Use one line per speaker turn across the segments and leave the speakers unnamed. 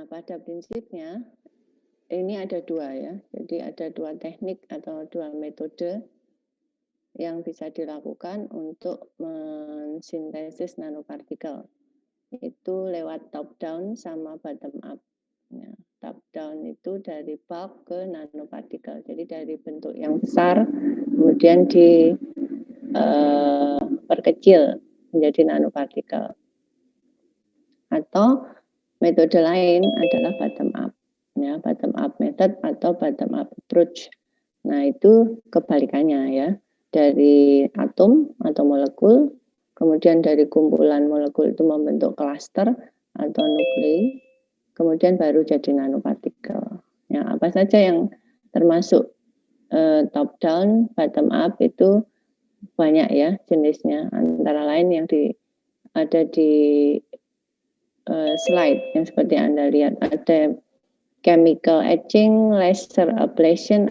Nah, pada prinsipnya ini ada dua ya. Jadi ada dua teknik atau dua metode yang bisa dilakukan untuk mensintesis nanopartikel. Itu lewat top down sama bottom up. Ya, top down itu dari bulk ke nanopartikel. Jadi dari bentuk yang besar kemudian diperkecil menjadi nanopartikel. Atau metode lain adalah bottom up. Ya, bottom up method atau bottom up approach. Nah, itu kebalikannya ya. Dari atom atau molekul, kemudian dari kumpulan molekul itu membentuk klaster atau nuklei, kemudian baru jadi nanopartikel. Ya, apa saja yang termasuk top down, bottom up itu banyak ya jenisnya. Antara lain yang ada di slide yang seperti Anda lihat, ada chemical etching, laser ablation,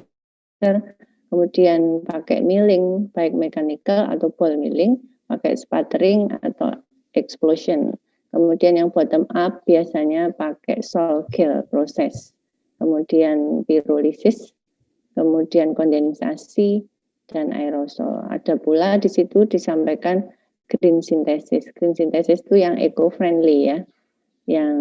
kemudian pakai milling, baik mechanical atau ball milling, pakai sputtering atau explosion. Kemudian yang bottom up biasanya pakai Sol Gill proses, kemudian pyrolysis, kemudian kondensasi, dan aerosol. Ada pula di situ disampaikan green synthesis. Green synthesis itu yang eco-friendly ya, yang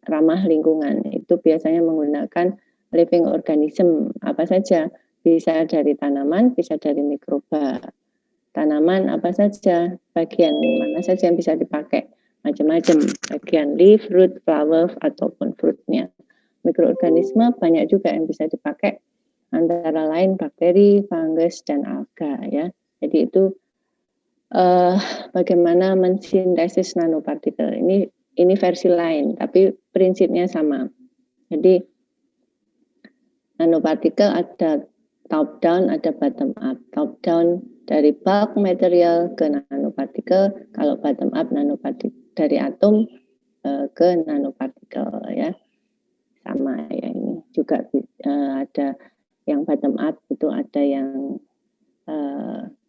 ramah lingkungan. Itu biasanya menggunakan living organism apa saja. Bisa dari tanaman, bisa dari mikroba. Tanaman apa saja, bagian mana saja yang bisa dipakai, macam-macam. Bagian leaf, root, flower, ataupun fruitnya. Mikroorganisme banyak juga yang bisa dipakai, antara lain bakteri, fungus, dan alga ya. Jadi itu bagaimana mensintesis nanopartikel. Ini versi lain, tapi prinsipnya sama. Jadi nanopartikel ada top down, ada bottom up. Top down dari bulk material ke nanopartikel, kalau bottom up nanopartikel dari atom ke nanopartikel ya. Sama ya, ini juga ada yang bottom up, itu ada yang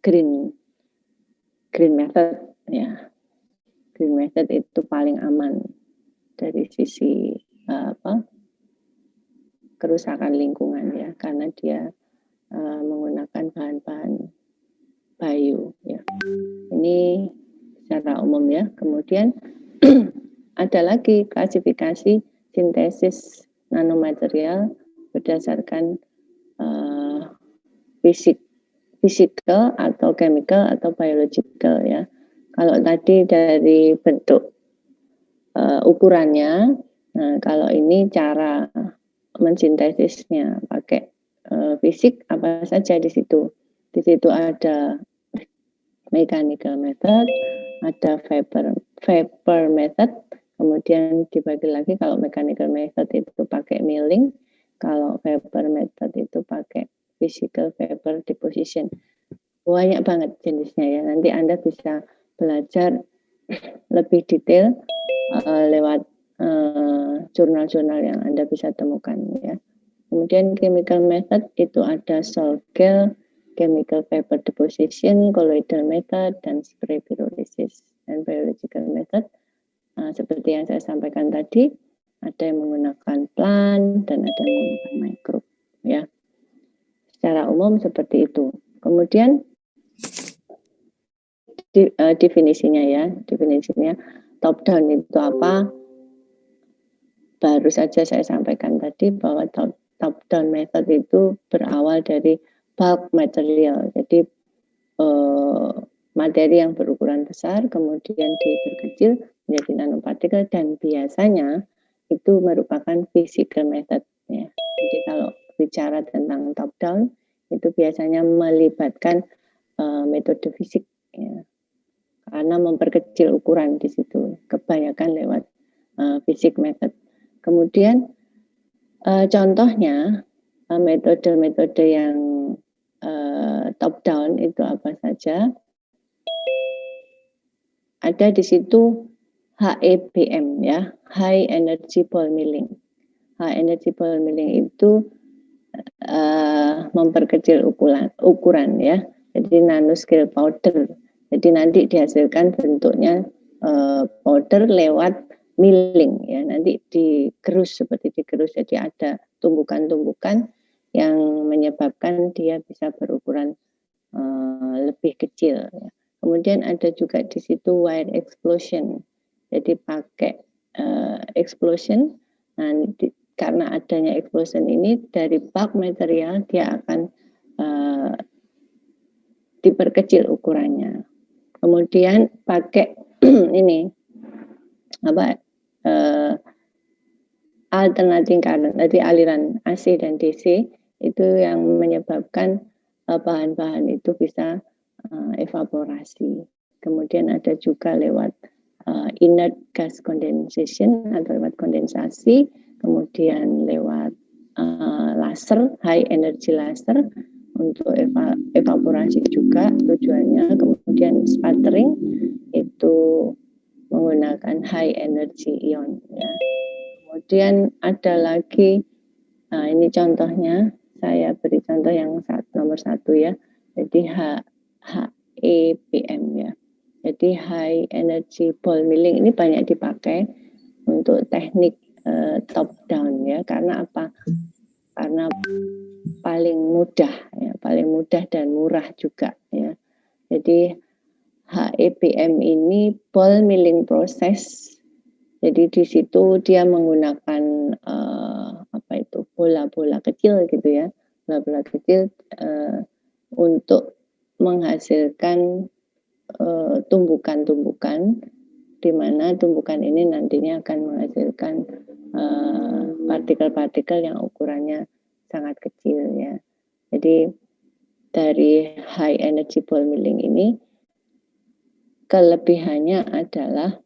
green method ya. Green method itu paling aman dari sisi kerusakan lingkungan ya, karena dia menggunakan bahan-bahan bio ya. Ini secara umum ya. Kemudian ada lagi klasifikasi sintesis nanomaterial berdasarkan physical atau chemical atau biological ya. Kalau tadi dari bentuk ukurannya, nah kalau ini cara mensintesisnya pakai fisik apa saja di situ. Di situ ada mechanical method, ada vapor method, kemudian dibagi lagi kalau mechanical method itu pakai milling, kalau vapor method itu pakai physical vapor deposition. Banyak banget jenisnya ya. Nanti Anda bisa belajar lebih detail lewat jurnal-jurnal yang Anda bisa temukan ya. Kemudian chemical method itu ada Sol Gill, chemical vapor deposition, colloidal method, dan spray pyrolysis. Dan biological method seperti yang saya sampaikan tadi, ada yang menggunakan plant dan ada yang menggunakan microbe ya. Secara umum seperti itu. Kemudian definisinya ya, definisinya top down itu apa? Baru saja saya sampaikan tadi bahwa top down method itu berawal dari bulk material, jadi materi yang berukuran besar kemudian diperkecil menjadi nanopartikel, dan biasanya itu merupakan physical method ya. Jadi kalau bicara tentang top down itu biasanya melibatkan metode fisik ya, karena memperkecil ukuran di situ, kebanyakan lewat fisik method. Kemudian contohnya metode-metode yang top down itu apa saja? Ada di situ HEBM ya, High Energy Ball Milling. High Energy Ball Milling itu memperkecil ukuran ya, jadi nanoscale powder. Jadi nanti dihasilkan bentuknya powder lewat milling ya, nanti digerus seperti digerus, jadi ada tumbukan-tumbukan yang menyebabkan dia bisa berukuran lebih kecil ya. Kemudian ada juga di situ wire explosion, jadi pakai explosion. Nah, karena adanya explosion ini dari bulk material dia akan diperkecil ukurannya. Kemudian pakai ini apa alternating current, jadi aliran AC dan DC itu yang menyebabkan bahan-bahan itu bisa evaporasi. Kemudian ada juga lewat inert gas condensation atau lewat kondensasi, kemudian lewat laser, high energy laser untuk evaporasi juga tujuannya. Kemudian sputtering itu menggunakan high energy ion ya. Kemudian ada lagi, nah ini contohnya, saya beri contoh yang nomor 1 ya, jadi HEPM ya. Jadi high energy ball milling ini banyak dipakai untuk teknik top down ya, karena apa? Karena paling mudah ya, paling mudah dan murah juga ya. Jadi HEPM ini ball milling process. Jadi di situ dia menggunakan apa itu, bola-bola kecil gitu ya, bola-bola kecil untuk menghasilkan tumbukan-tumbukan, di mana tumbukan ini nantinya akan menghasilkan partikel-partikel yang ukurannya sangat kecil ya. Jadi dari high energy ball milling ini kelebihannya adalah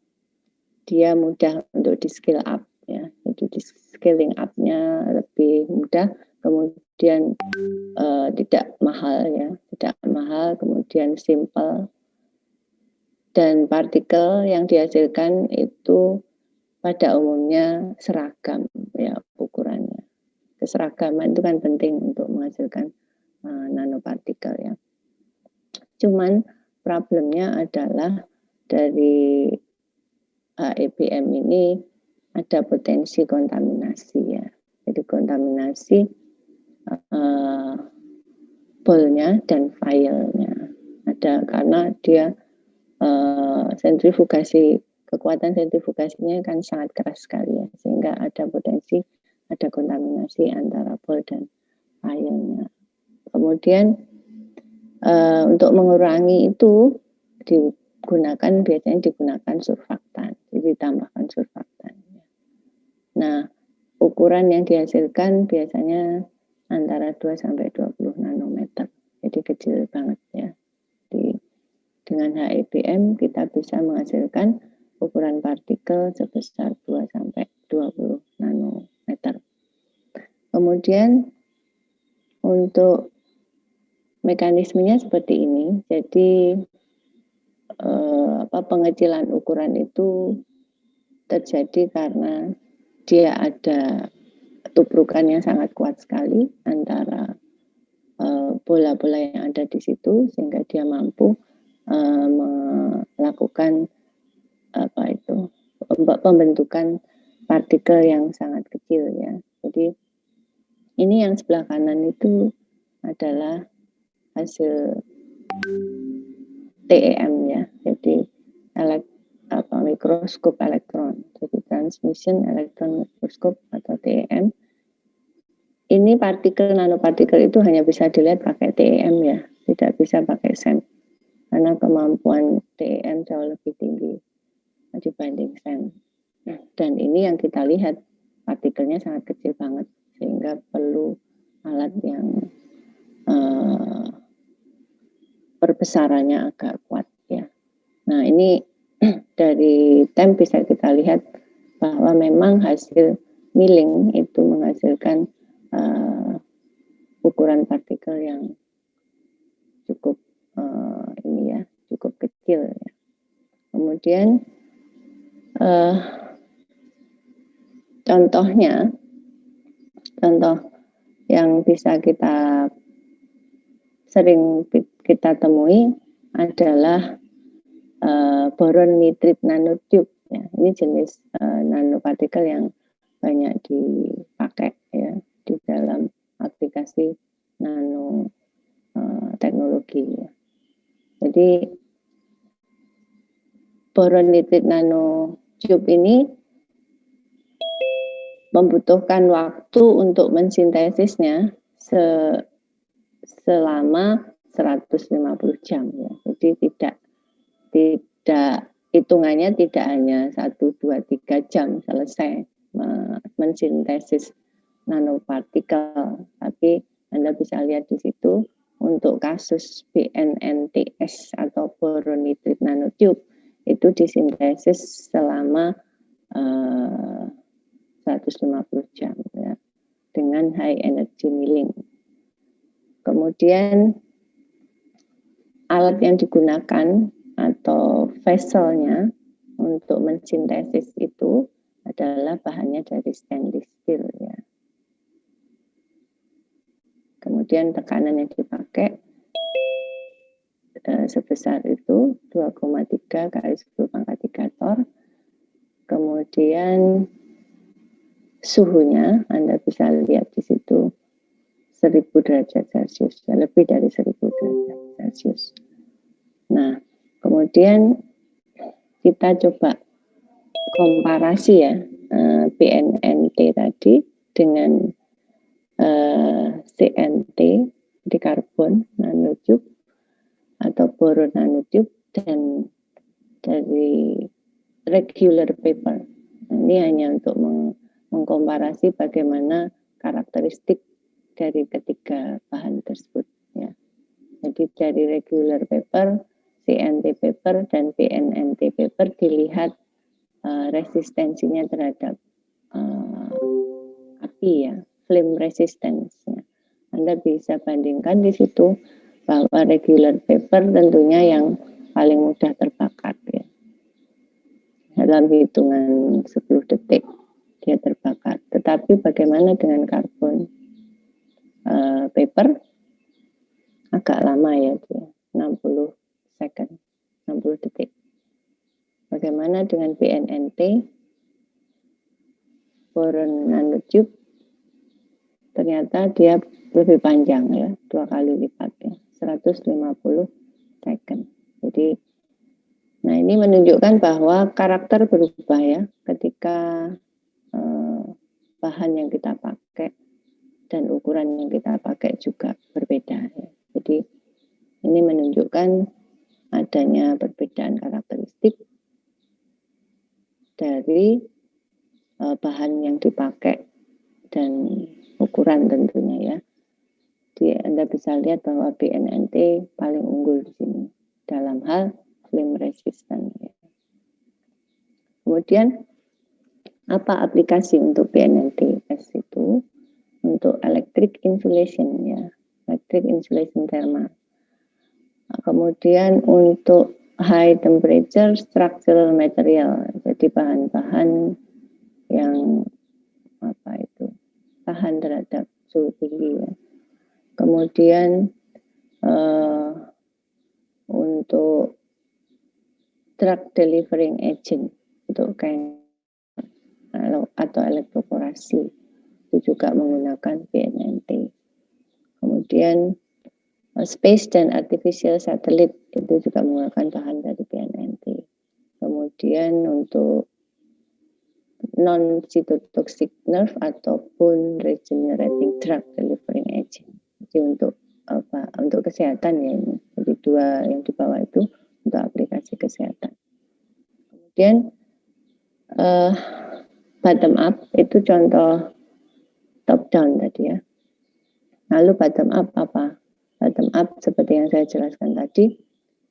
dia mudah untuk di scale up ya, jadi di scaling up-nya lebih mudah, kemudian tidak mahal ya, tidak mahal, kemudian simple, dan partikel yang dihasilkan itu pada umumnya seragam ya ukurannya. Keseragaman itu kan penting untuk menghasilkan nanopartikel ya. Cuman problemnya adalah dari HEPM ini ada potensi kontaminasi ya. Jadi kontaminasi bolnya dan filenya ada, karena dia sentrifugasi, kekuatan sentrifugasinya kan sangat keras sekali ya, sehingga ada potensi ada kontaminasi antara bol dan filenya. Kemudian untuk mengurangi itu biasanya digunakan surfaktan, jadi ditambahkan surfaktan. Nah, ukuran yang dihasilkan biasanya antara 2 sampai 20 nanometer, jadi kecil banget ya. Dengan HEPM kita bisa menghasilkan ukuran partikel sebesar 2 sampai 20 nanometer. Kemudian untuk mekanismenya seperti ini, jadi pengecilan ukuran itu terjadi karena dia ada tubrukan yang sangat kuat sekali antara bola-bola yang ada di situ, sehingga dia mampu melakukan pembentukan partikel yang sangat kecil ya. Jadi ini yang sebelah kanan itu adalah hasil TEM ya, jadi mikroskop elektron, jadi transmission electron microscope atau TEM. Ini partikel nanopartikel itu hanya bisa dilihat pakai TEM ya, tidak bisa pakai SEM, karena kemampuan TEM jauh lebih tinggi dibanding SEM. Dan ini yang kita lihat partikelnya sangat kecil banget, sehingga perlu alat yang perbesarannya agak kuat ya. Nah ini dari TEM bisa kita lihat bahwa memang hasil milling itu menghasilkan ukuran partikel yang cukup cukup kecil ya. Kemudian contoh yang bisa kita sering kita temui adalah boron nitrit nanotube ya. Ini jenis nanopartikel yang banyak dipakai ya di dalam aplikasi nano teknologi. Ya. Jadi boron nitrit nanotube ini membutuhkan waktu untuk mensintesisnya selama 150 jam ya. Jadi tidak hitungannya tidak hanya 1, 2, 3 jam selesai mensintesis nanopartikel, tapi Anda bisa lihat di situ untuk kasus BNNTS atau boron nitrit nanotube itu disintesis selama 150 jam ya, dengan high energy milling. Kemudian alat yang digunakan atau vesselnya untuk mensintesis itu adalah bahannya dari stainless steel ya. Kemudian tekanan yang dipakai sebesar itu 2,3 kali 10 pangkat 3 torr. Kemudian suhunya Anda bisa lihat di situ 1000 derajat Celcius, lebih dari 1000 derajat Celcius. Nah, kemudian kita coba komparasi ya BNNT tadi dengan CNT di karbon nanotube atau boron nanotube dan dari regular paper. Nah, ini hanya untuk mengkomparasi bagaimana karakteristik dari ketiga bahan tersebut ya. Jadi dari regular paper, CNT paper dan BNNT paper dilihat resistensinya terhadap api ya, flame resistance ya. Anda bisa bandingkan di situ bahwa regular paper tentunya yang paling mudah terbakar ya. Dalam hitungan 10 detik dia terbakar. Tetapi bagaimana dengan karbon paper? Agak lama ya dia, 60 second, 60 detik. Bagaimana dengan BNNT? Boron nanotube ternyata dia lebih panjang ya, 2 kali lipatnya, 150 second. Jadi, nah ini menunjukkan bahwa karakter berubah ya ketika bahan yang kita pakai dan ukuran yang kita pakai juga berbeda ya. Jadi ini menunjukkan adanya perbedaan karakteristik dari bahan yang dipakai dan ukuran tentunya ya. Jadi Anda bisa lihat bahwa BNNT paling unggul di sini dalam hal flame resistant. Ya. Kemudian apa aplikasi untuk BNNTS itu? Untuk electric insulation ya, electric insulation thermal. Nah, kemudian untuk high temperature structural material, jadi bahan-bahan yang tahan terhadap suhu tinggi ya. Kemudian untuk drug delivering agent untuk kain atau elektroporasi itu juga menggunakan BNNT. Kemudian space dan artificial satellite itu juga menggunakan bahan dari BNNT. Kemudian untuk non cytotoxic nerve ataupun regenerating drug delivering agent. Jadi untuk apa? Untuk kesehatan ya ini. Jadi dua yang di bawah itu untuk aplikasi kesehatan. Kemudian bottom up itu contoh top down tadi ya. Lalu bottom up apa? Bottom up seperti yang saya jelaskan tadi.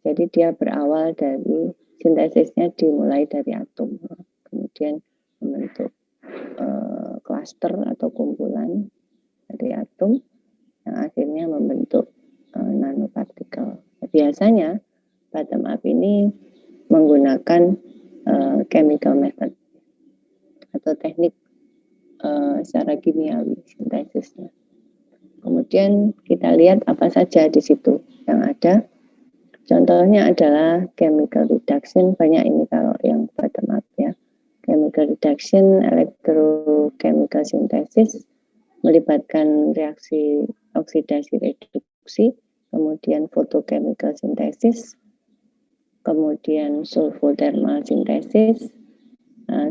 Jadi dia berawal dari sintesisnya dimulai dari atom. Kemudian membentuk cluster atau kumpulan dari atom yang akhirnya membentuk nanopartikel. Biasanya bottom up ini menggunakan chemical method atau teknik secara kimiawi sintesisnya. Kemudian kita lihat apa saja di situ yang ada. Contohnya adalah chemical reduction, banyak ini kalau yang bottom up ya. Chemical chemical reduction, electrochemical synthesis, melibatkan reaksi oksidasi reduksi, kemudian photochemical synthesis, kemudian sulfothermal synthesis,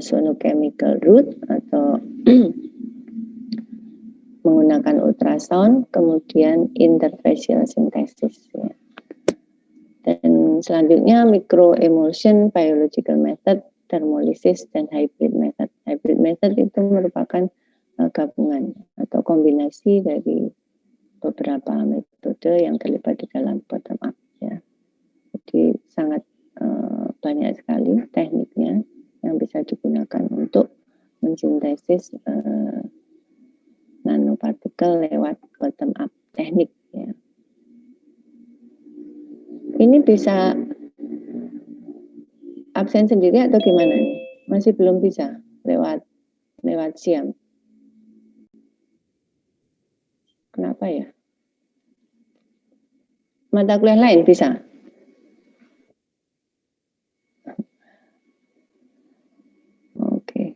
sonochemical route atau menggunakan ultrasound, kemudian interfacial synthesis. Ya. Dan selanjutnya microemulsion, biological method, thermolysis, dan hybrid method. Hybrid method itu merupakan gabungan atau kombinasi dari beberapa metode yang terlibat di dalam bottom up. Ya. Jadi sangat banyak sekali tekniknya yang bisa digunakan untuk mensintesis nanopartikel lewat bottom up teknik. Ya. Ini bisa absen sendiri atau gimana nih? Masih belum bisa lewat Siam. Kenapa ya? Mata kuliah lain bisa? Oke.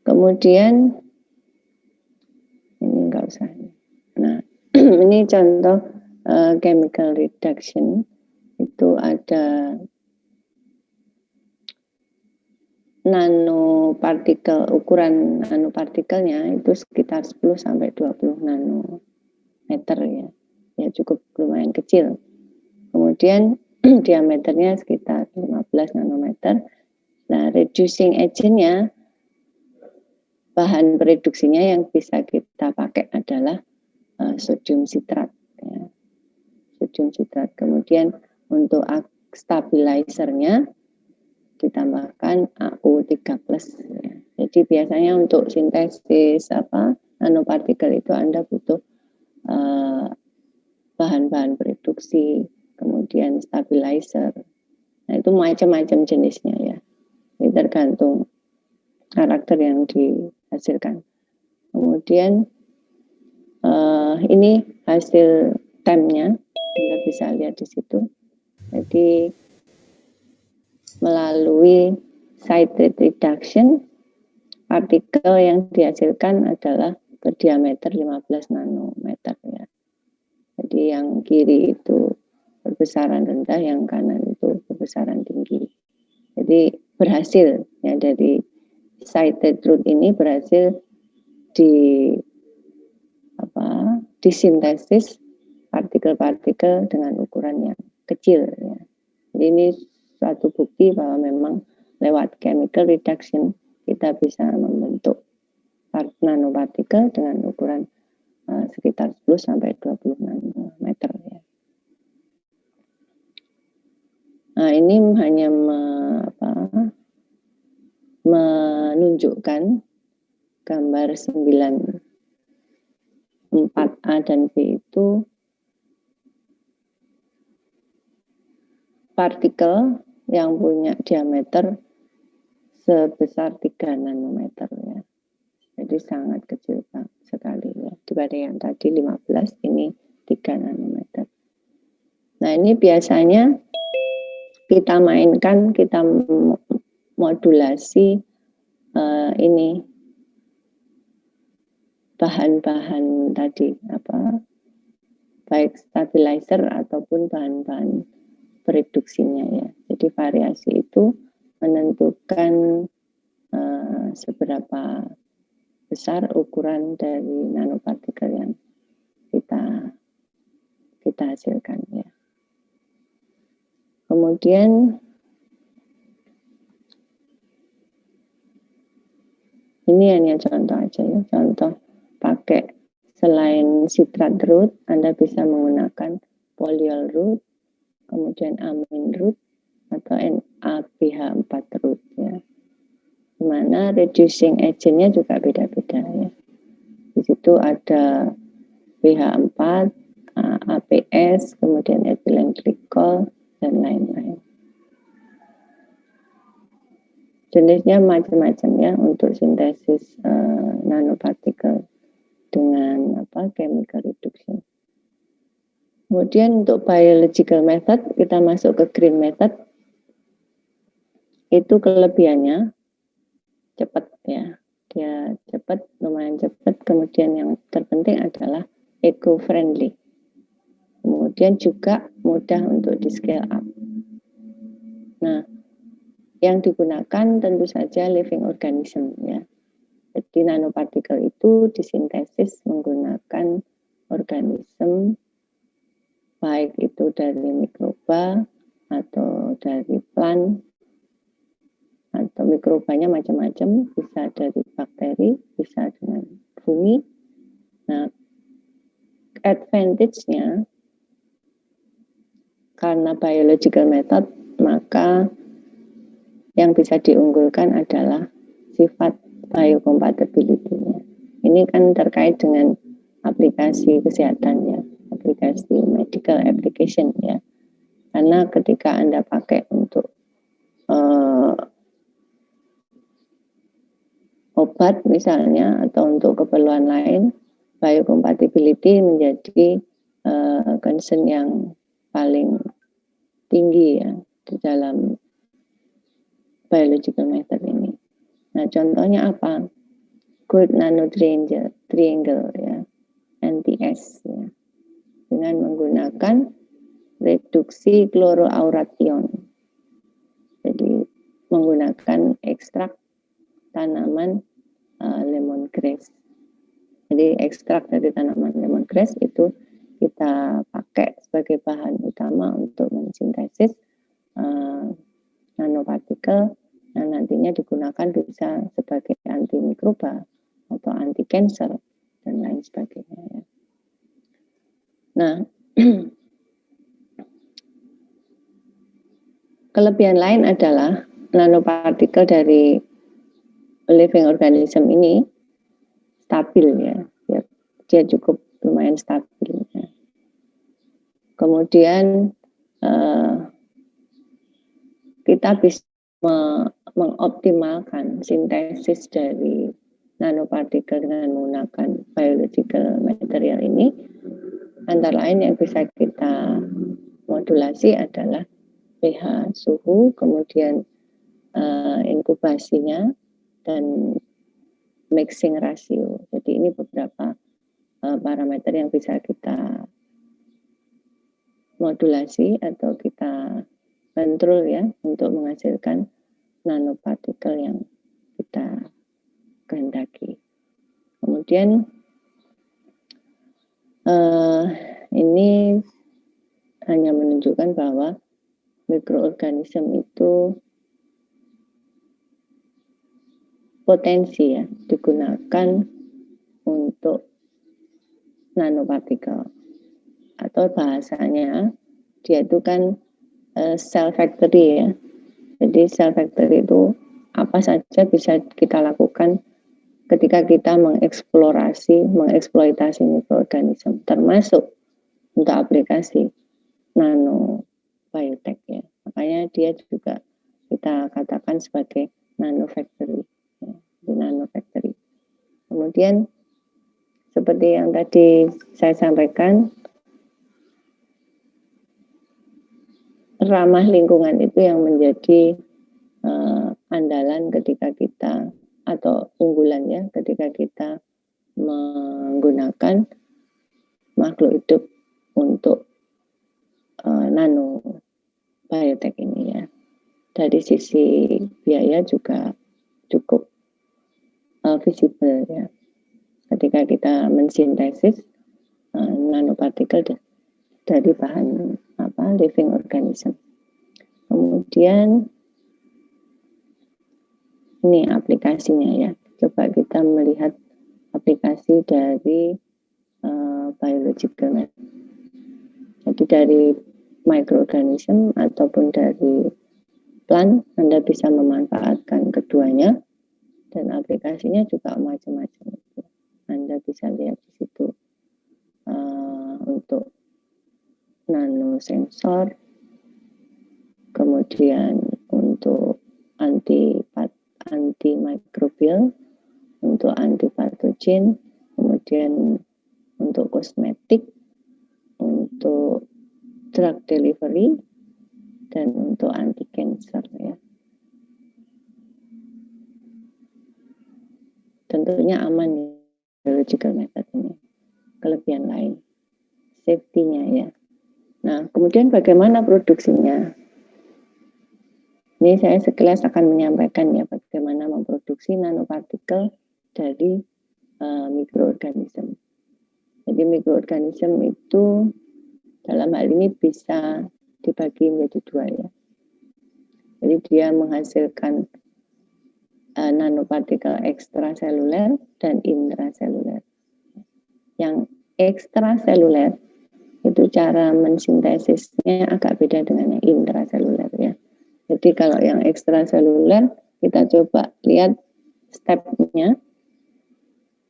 Kemudian ini enggak usah. Nah, ini contoh chemical reduction itu ada nanopartikel, ukuran nanopartikelnya itu sekitar 10 sampai 20 nanometer ya. Ya cukup lumayan kecil. Kemudian diameternya sekitar 15 nanometer. Nah, reducing agent-nya, bahan pereduksinya yang bisa kita pakai adalah sodium sitrat. Ya. Sodium sitrat. Kemudian untuk stabilizernya ditambahkan AU3+. Ya. Jadi biasanya untuk sintesis nanopartikel itu Anda butuh bahan-bahan pereduksi, kemudian stabilizer. Nah, itu macam-macam jenisnya ya. Ini tergantung karakter yang dihasilkan. Kemudian ini hasil TEM-nya, Anda bisa lihat di situ. Jadi melalui side rate reduction, partikel yang dihasilkan adalah berdiameter 15 nanometer ya. Jadi yang kiri itu berbesaran rendah, yang kanan itu berbesaran tinggi. Jadi berhasil ya, dari side rate route ini berhasil disintesis partikel-partikel dengan ukuran yang kecil ya. Jadi ini suatu bukti bahwa memang lewat chemical reduction kita bisa membentuk nanopartikel dengan ukuran sekitar 10 sampai 20 nanometer ya. Nah, ini hanya menunjukkan gambar 4A dan B itu partikel yang punya diameter sebesar 3 nanometer ya. Jadi sangat kecil sekali ya. Dibanding yang tadi 15, ini 3 nanometer. Nah, ini biasanya kita mainkan, kita modulasi ini bahan-bahan tadi baik stabilizer ataupun bahan-bahan pereduksinya ya. Jadi variasi itu menentukan seberapa besar ukuran dari nanopartikel yang kita hasilkan ya. Kemudian ini hanya contoh aja ya, contoh pakai selain citrat route, Anda bisa menggunakan polyol route, kemudian amin route atau NABH4 route ya. Dimana reducing agent-nya juga beda-beda ya. Di situ ada BH4, APS, kemudian ethylene glycol dan lain-lain. Jenisnya macam-macam ya untuk sintesis nanopartikel dengan chemical reduction. Kemudian untuk biological method kita masuk ke green method. Itu kelebihannya cepat ya. Dia cepat, lumayan cepat. Kemudian yang terpenting adalah eco-friendly. Kemudian juga mudah untuk di scale up. Nah, yang digunakan tentu saja living organism ya. Jadi nanopartikel itu disintesis menggunakan organisme, baik itu dari mikroba atau dari plant, atau mikrobanya macam-macam, bisa dari bakteri, bisa dengan fungi. Nah, advantage-nya karena biological method, maka yang bisa diunggulkan adalah sifat biocompatibility-nya. Ini kan terkait dengan aplikasi kesehatan ya, aplikasi medical application ya. Karena ketika Anda pakai untuk obat misalnya atau untuk keperluan lain, biocompatibility menjadi concern yang paling tinggi ya di dalam biological method ini. Nah, contohnya apa? Good nano triangle ya, NTS ya, dengan menggunakan reduksi kloroauration. Jadi menggunakan ekstrak tanaman lemongrass. Jadi ekstrak dari tanaman lemongrass itu kita pakai sebagai bahan utama untuk mensintesis nanopartikel yang nantinya digunakan bisa sebagai antimikroba atau anti cancer dan lain sebagainya. Nah, kelebihan lain adalah nanopartikel dari living organism ini stabil ya, dia cukup lumayan stabil ya. Kemudian kita bisa mengoptimalkan sintesis dari nanopartikel dengan menggunakan biological material ini. Antara lain yang bisa kita modulasi adalah pH, suhu, kemudian inkubasinya, dan mixing ratio. Jadi ini beberapa parameter yang bisa kita modulasi atau kita kontrol ya untuk menghasilkan nanopartikel yang kita kehendaki. Kemudian ini hanya menunjukkan bahwa mikroorganisme itu potensi ya digunakan untuk nanopartikel, atau bahasanya dia itu kan cell factory ya. Jadi cell factory itu apa saja bisa kita lakukan ketika kita mengeksploitasi mikroorganisme, termasuk untuk aplikasi nanobiotech ya. Makanya dia juga kita katakan sebagai nanofactory ya, nanofactory. Kemudian seperti yang tadi saya sampaikan, ramah lingkungan itu yang menjadi andalan ketika kita, atau unggulan ya, ketika kita menggunakan makhluk hidup untuk nano biotech ini ya. Dari sisi biaya juga cukup visible ya. Ketika kita mensintesis nanopartikel dari bahan living organism. Kemudian ini aplikasinya ya. Coba kita melihat aplikasi dari biological method. Jadi dari microorganism ataupun dari plant, Anda bisa memanfaatkan keduanya, dan aplikasinya juga macam-macam. Anda bisa lihat di situ untuk nanosensor, kemudian untuk antimikrobial, untuk antipatogen, kemudian untuk kosmetik, untuk drug delivery, dan untuk anti cancer ya. tentunya aman ya, biological method ini. Kelebihan lain, safety-nya ya. Nah, kemudian bagaimana produksinya? Ini saya sekilas akan menyampaikan ya bagaimana memproduksi nanopartikel dari mikroorganisme. Jadi mikroorganisme itu dalam hal ini bisa dibagi menjadi dua ya. Jadi dia menghasilkan nanopartikel ekstraseluler dan intraseluler. Yang ekstraseluler itu cara mensintesisnya agak beda dengan yang intraseluler ya. Jadi kalau yang ekstraseluler kita coba lihat stepnya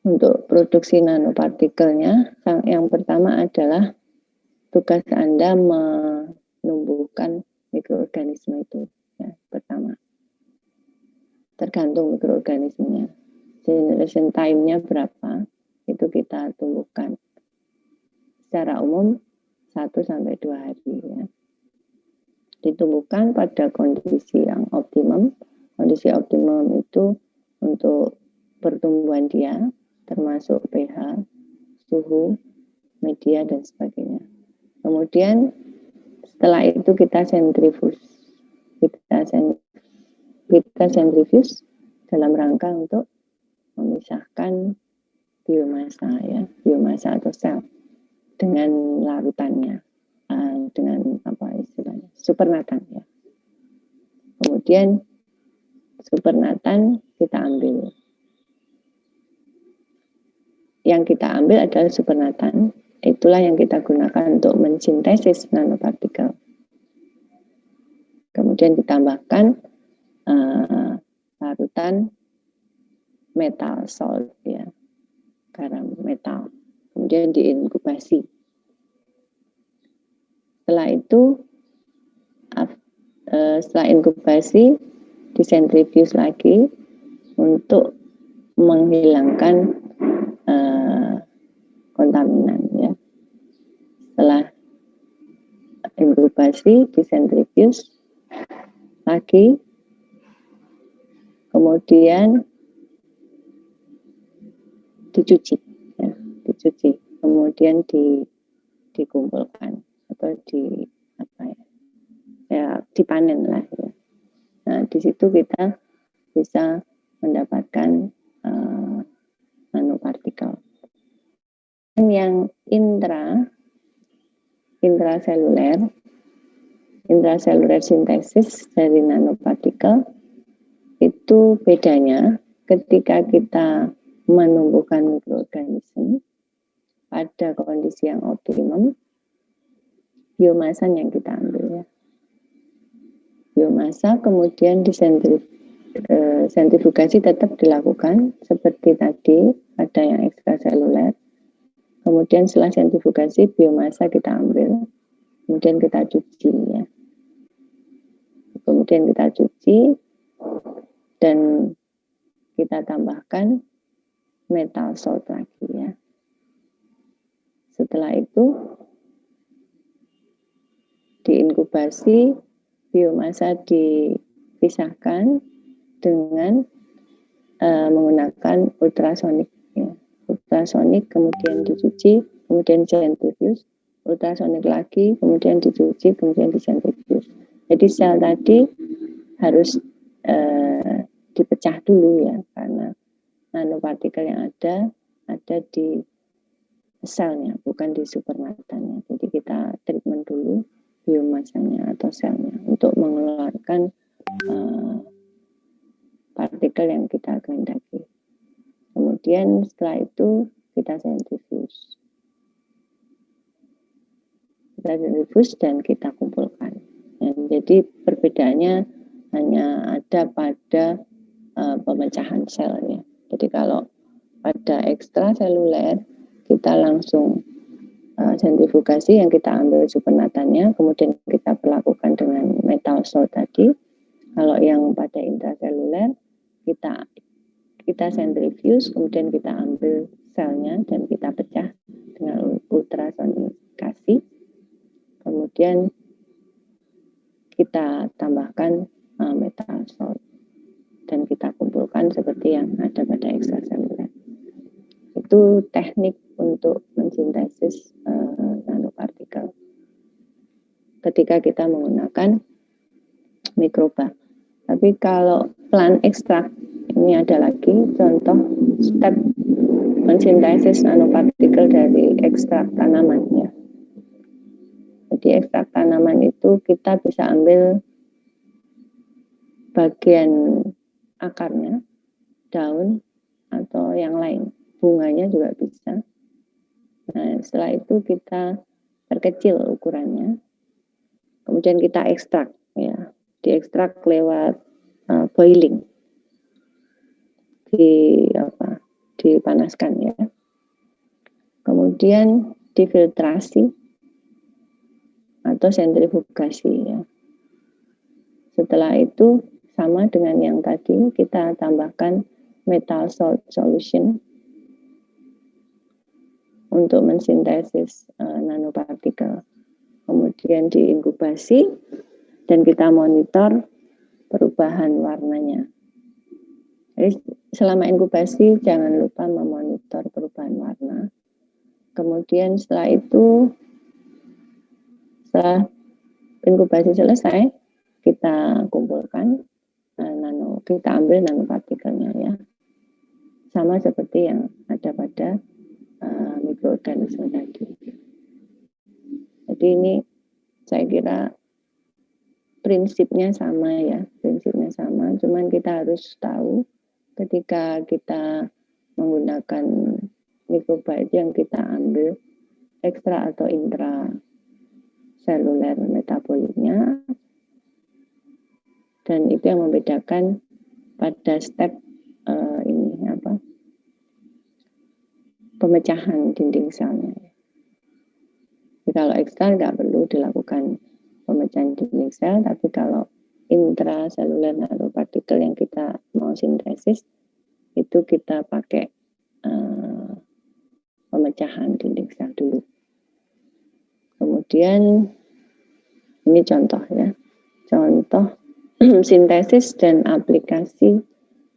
untuk produksi nanopartikelnya. Yang pertama adalah tugas Anda menumbuhkan mikroorganisme itu ya, pertama. Tergantung mikroorganismenya. Generation time-nya berapa, itu kita tumbuhkan. Secara umum 1-2 hari ya. Ditumbuhkan pada kondisi yang optimum. Kondisi optimum itu untuk pertumbuhan dia, termasuk pH, suhu, media, dan sebagainya. Kemudian setelah itu kita sentrifuge. Kita sentrifuge dalam rangka untuk memisahkan biomasa ya, biomasa atau sel dengan larutannya, dengan apa istilahnya, supernatan ya. Kemudian supernatan kita ambil. Yang kita ambil adalah supernatan, itulah yang kita gunakan untuk mensintesis nanopartikel. Kemudian ditambahkan larutan metal salt ya, garam metal. Kemudian diinkubasi. Setelah itu, setelah inkubasi, disentrifuge lagi untuk menghilangkan kontaminan ya. Setelah inkubasi, disentrifuge lagi, kemudian dicuci, ya, dicuci, kemudian dikumpulkan atau dipanen lah ya. Nah, di situ kita bisa mendapatkan nanopartikel. Yang intraseluler sintesis dari nanopartikel itu bedanya ketika kita menumbuhkan mikroorganisme pada kondisi yang optimum, biomasa yang kita ambil ya. Biomasa kemudian sentrifugasi tetap dilakukan seperti tadi, ada yang ekstraseluler. Kemudian setelah sentrifugasi, biomasa kita ambil, kemudian kita cuci ya. Kemudian kita cuci dan kita tambahkan metal salt lagi ya. Setelah itu diinkubasi, biomasa dipisahkan dengan menggunakan ultrasonik ya. Ultrasonik kemudian dicuci, kemudian sentrifuge, ultrasonik lagi, kemudian dicuci, kemudian disentrifuge. Jadi sel tadi harus dipecah dulu ya, karena nanopartikel yang ada di selnya, bukan di supernatannya. Jadi kita treatment dulu biomasanya atau selnya untuk mengeluarkan partikel yang kita kehendaki. Kemudian setelah itu kita sentrifuge. Kita sentrifuge dan kita kumpulkan. Jadi perbedaannya hanya ada pada pemecahan sel ya. Jadi kalau pada ekstraseluler kita langsung sentrifugasi yang kita ambil supernatannya, kemudian kita perlakukan dengan metal salt tadi. Kalau yang pada intraseluler kita sentrifuge, kemudian kita ambil selnya dan kita pecah dengan ultrasonikasi. Kemudian kita tambahkan metal salt dan kita kumpulkan. kerusakan seperti yang ada pada ekstraseluler. Itu teknik untuk mensintesis nanopartikel ketika kita menggunakan mikroba. Tapi kalau plant extract, ini ada lagi contoh step mensintesis nanopartikel dari ekstrak tanaman ya. Jadi ekstrak tanaman itu kita bisa ambil bagian akarnya, daun, atau yang lain. Bunganya juga bisa. Nah, setelah itu kita perkecil ukurannya. Kemudian kita ekstrak ya. Diekstrak lewat boiling. Dipanaskan ya. Kemudian difiltrasi atau sentrifugasi ya. Setelah itu sama dengan yang tadi, kita tambahkan metal salt solution untuk mensintesis nanopartikel. Kemudian diinkubasi dan kita monitor perubahan warnanya. Jadi selama inkubasi jangan lupa memonitor perubahan warna. Kemudian setelah itu, setelah inkubasi selesai, kita kumpulkan kita ambil nanopartikelnya ya, sama seperti yang ada pada mikroorganisme tadi. Jadi ini saya kira prinsipnya sama ya, prinsipnya sama, cuman kita harus tahu ketika kita menggunakan mikroba itu yang kita ambil ekstra atau intra seluler metabolitnya, dan itu yang membedakan pada step pemecahan dinding selnya. Jadi kalau ekstra nggak perlu dilakukan pemecahan dinding sel, tapi kalau intraseluler nanopartikel yang kita mau sintesis itu kita pakai pemecahan dinding sel dulu. Kemudian ini contoh ya, contoh sintesis dan aplikasi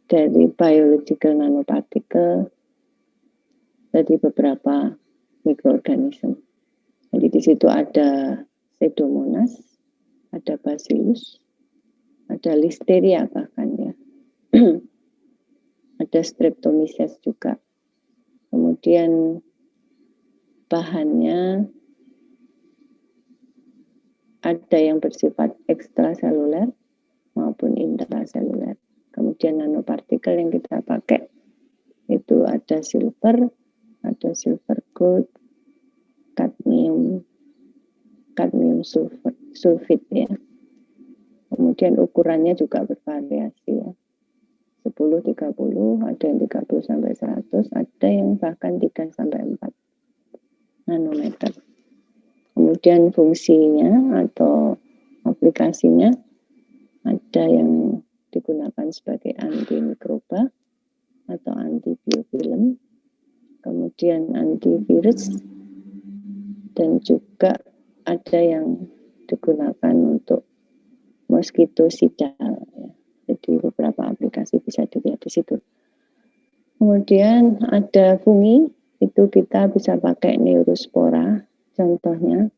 dari biological nanopartikel dari beberapa mikroorganisme. Jadi di situ ada Pseudomonas, ada Bacillus, ada Listeria bahkan ya, ada Streptomyces juga. Kemudian bahannya ada yang bersifat ekstraseluler maupun intraseluler. Kemudian nanopartikel yang kita pakai itu ada silver gold, kadmium sulfit ya. Kemudian ukurannya juga bervariasi ya. 10, 30, ada yang 30 sampai 100, ada yang bahkan 3 sampai 4 nanometer. Kemudian fungsinya atau aplikasinya ada yang digunakan sebagai antimikroba atau antibiofilm, kemudian antivirus, dan juga ada yang digunakan untuk moskitosidal. Jadi beberapa aplikasi bisa dilihat di situ. Kemudian ada fungi, itu kita bisa pakai neurospora, contohnya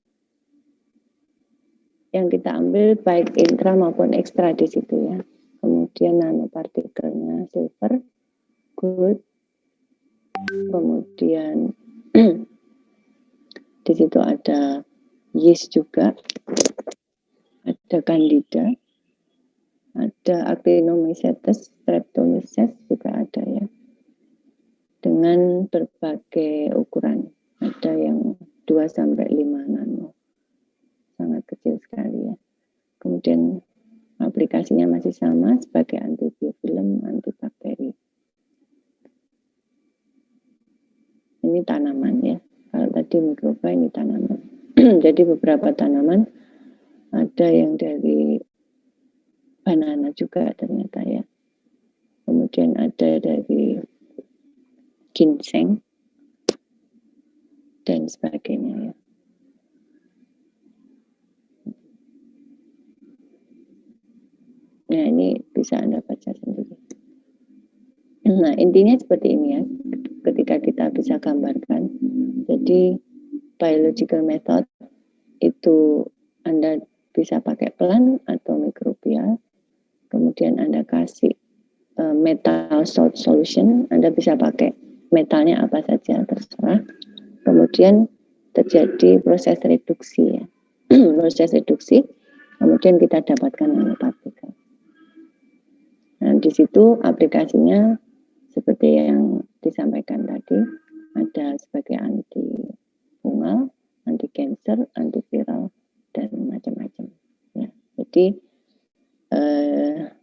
yang kita ambil baik intra maupun ekstra di situ ya. Kemudian nanopartikelnya silver, gold, kemudian di situ ada yeast juga, ada candida, ada Actinomycetes, Streptomyces juga ada ya, dengan berbagai ukuran, ada yang 2 sampai 5 nano, sangat kecil sekali ya. Kemudian aplikasinya masih sama sebagai antibiofilm, antibakteri. Ini tanaman ya, kalau tadi mikroba, ini tanaman. Jadi beberapa tanaman ada yang dari banana juga ternyata ya. Kemudian ada dari ginseng dan sebagainya ya. Nah ini bisa Anda baca sendiri. Nah, intinya seperti ini ya, ketika kita bisa gambarkan. Jadi, biological method itu Anda bisa pakai plant atau mikrobial, kemudian Anda kasih metal salt solution, Anda bisa pakai metalnya apa saja, terserah. Kemudian terjadi proses reduksi ya. Proses reduksi, kemudian kita dapatkan nanopartikel. Nah, di situ aplikasinya seperti yang disampaikan tadi, ada sebagai anti fungal, anti cancer, antiviral, dan macam-macam. Ya, jadi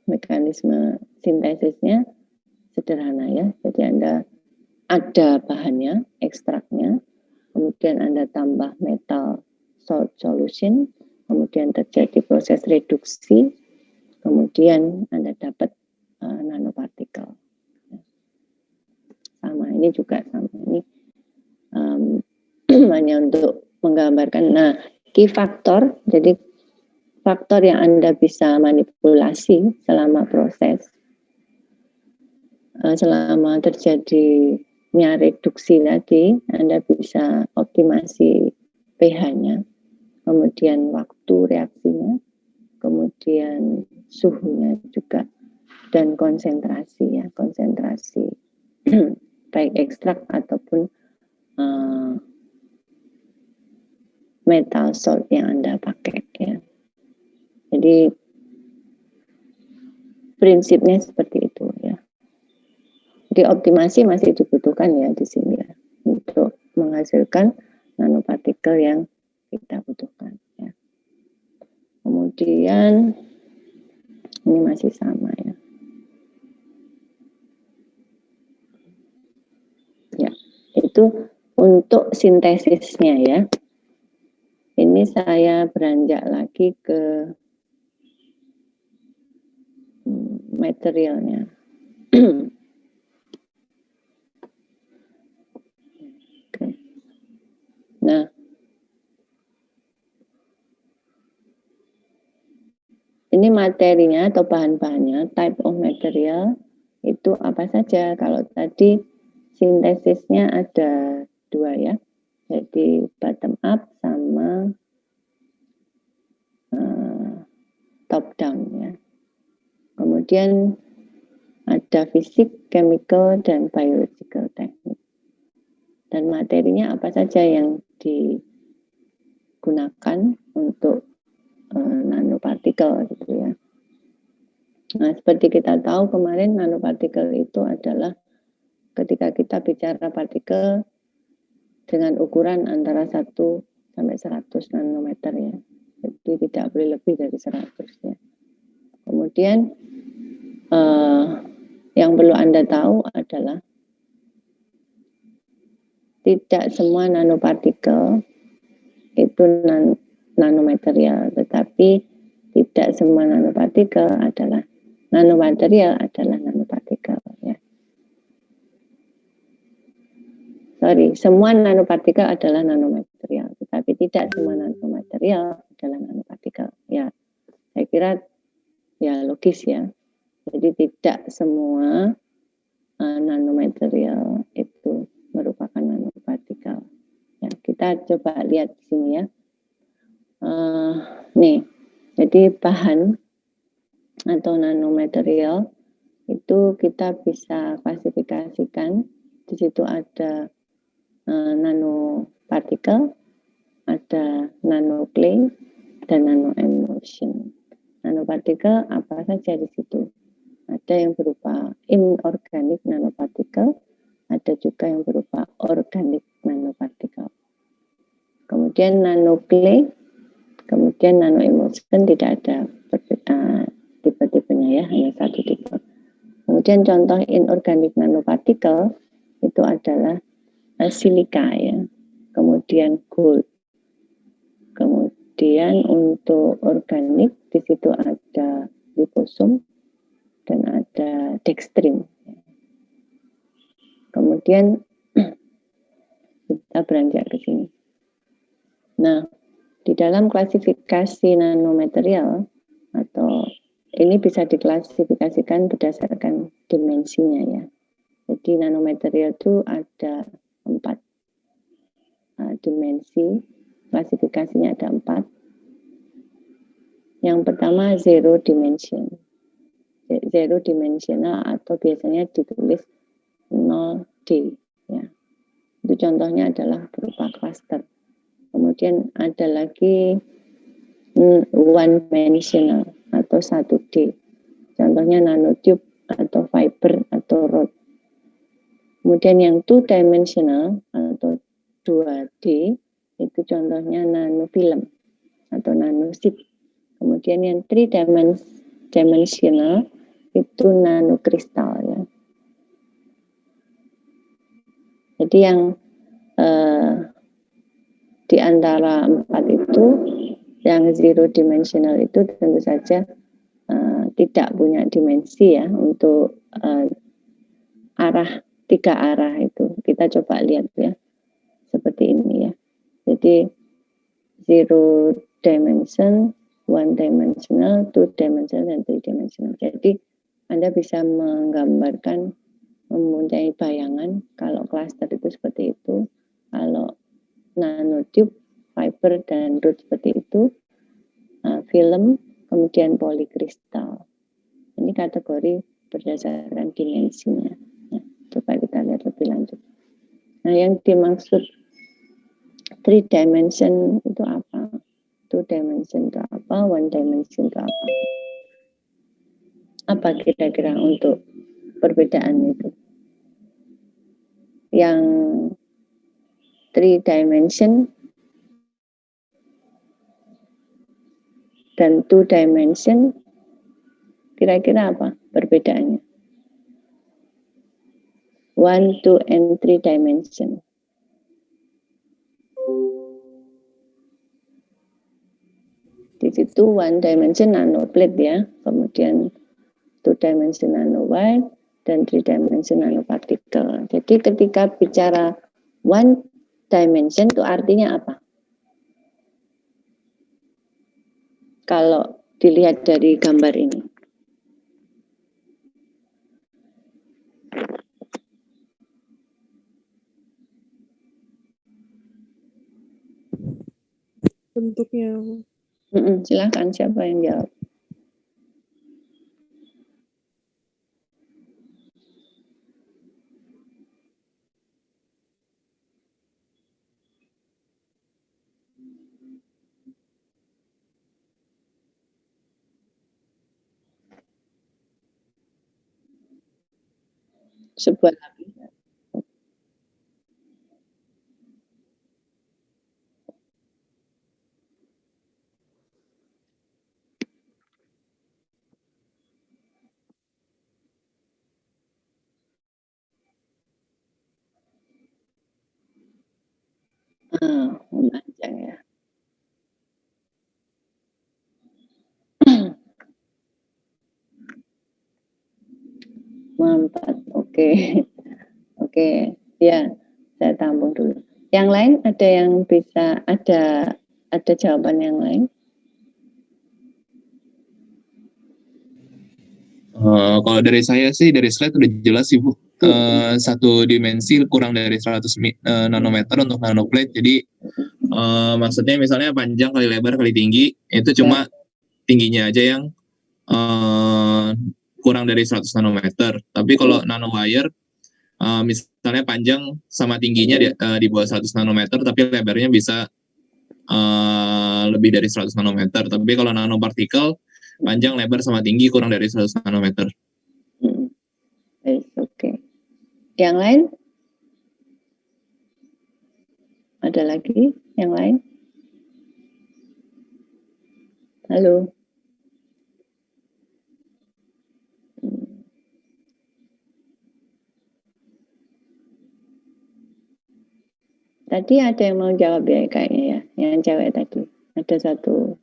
mekanisme sintesisnya sederhana ya. Jadi Anda ada bahannya, ekstraknya, kemudian Anda tambah metal salt solution, kemudian terjadi proses reduksi, kemudian Anda dapat nanopartikel. Sama, ini juga sama. Ini hanya untuk menggambarkan. Nah, key factor, jadi faktor yang Anda bisa manipulasi selama proses, selama terjadinya reduksi tadi, Anda bisa optimasi pH-nya, kemudian waktu reaksinya, kemudian suhunya juga, dan konsentrasi ya, konsentrasi baik ekstrak ataupun metal salt yang Anda pakai ya. Jadi prinsipnya seperti itu ya. Jadi optimasi masih dibutuhkan ya di sini ya, untuk menghasilkan nanopartikel yang kita butuhkan ya. Kemudian ini masih sama ya. Ya, itu untuk sintesisnya ya. Ini saya beranjak lagi ke materialnya. Okay. Nah, ini materinya atau bahan-bahannya, type of material itu apa saja. Kalau tadi sintesisnya ada dua ya, jadi bottom up sama top down ya. Kemudian ada fisik, chemical, dan biological teknik. Dan materinya apa saja yang digunakan untuk nanopartikel gitu ya. Nah, seperti kita tahu kemarin nanopartikel itu adalah ketika kita bicara partikel dengan ukuran antara 1 sampai 100 nanometer ya. Jadi tidak boleh lebih dari 100 ya. Kemudian yang perlu Anda tahu adalah tidak semua nanopartikel itu nanomaterial, tetapi tidak semua nanopartikel adalah nanomaterial adalah nanopartikel ya. Sorry, semua nanopartikel adalah nanomaterial, tetapi tidak semua nanomaterial adalah nanopartikel ya. Saya kira ya logis ya. Jadi tidak semua nanomaterial itu merupakan nanopartikel. Ya, kita coba lihat di sini ya. Nih, jadi bahan atau nanomaterial itu kita bisa klasifikasikan. Di situ ada nanopartikel, ada nanoclay, dan nanoemulsion. Nanopartikel apa saja di situ? Ada yang berupa inorganic nanopartikel, ada juga yang berupa organic nanopartikel. Kemudian nanoclay, kemudian nanoemulsion tidak ada tipe-tipenya ya, hanya satu tipe. Kemudian contoh inorganic nanopartikel itu adalah silika ya, kemudian gold. Kemudian untuk organik di situ ada liposum dan ada dextrin. Kemudian kita beranjak ke sini. Nah, di dalam klasifikasi nanomaterial atau ini bisa diklasifikasikan berdasarkan dimensinya ya. Jadi nanomaterial itu ada 4 dimensi, klasifikasinya ada 4. Yang pertama zero dimension. Zero dimensional atau biasanya ditulis 0D. Ya. Itu contohnya adalah berupa cluster. Kemudian ada lagi one dimensional atau 1D. Contohnya nanotube atau fiber atau rod. Kemudian yang two dimensional atau 2D itu contohnya nanofilm atau nanosip. Kemudian yang three dimensional itu nanokristal ya. Jadi yang di antara 4 itu yang zero dimensional itu tentu saja tidak punya dimensi ya untuk tiga arah itu. Kita coba lihat ya seperti ini ya. Jadi zero dimension, one dimensional, two dimensional, dan three dimensional. Jadi Anda bisa menggambarkan, mempunyai bayangan kalau cluster itu seperti itu, kalau nanotube, fiber, dan rod seperti itu, film, kemudian polikristal. Ini kategori berdasarkan dimensinya. Nah, coba kita lihat lebih lanjut. Nah, yang dimaksud 3 dimension itu apa? 2 dimension itu apa? 1 dimension itu apa? Apa kira-kira untuk perbedaan itu? Yang 3 dimension dan 2 dimension kira-kira apa perbedaannya? 1, 2, and 3 dimension. Di situ one dimension nanoplate ya, kemudian two dimension nanowire, dan three dimension nanoparticle. Jadi ketika bicara one dimension itu artinya apa? Kalau dilihat dari gambar ini.
Bentuknya.
Silakan, siapa yang jawab? Sebuah lapisan. Memanjang ya. Mantap, oke. Oke, ya, saya tampung dulu. Yang lain ada yang bisa, ada jawaban yang lain?
Kalau dari saya sih, dari slide udah jelas sih Bu. Satu dimensi kurang dari 100 nanometer untuk nanoplate. Jadi maksudnya misalnya panjang kali lebar kali tinggi, itu cuma tingginya aja yang kurang dari 100 nanometer. Tapi kalau nanowire, misalnya panjang sama tingginya di bawah 100 nanometer, tapi lebarnya bisa lebih dari 100 nanometer. Tapi kalau nanopartikel, panjang, lebar, sama tinggi kurang dari 100 nanometer.
Oke. Yang lain? Ada lagi yang lain? Halo? Tadi ada yang mau jawab ya kayaknya ya, yang cewek tadi. Ada satu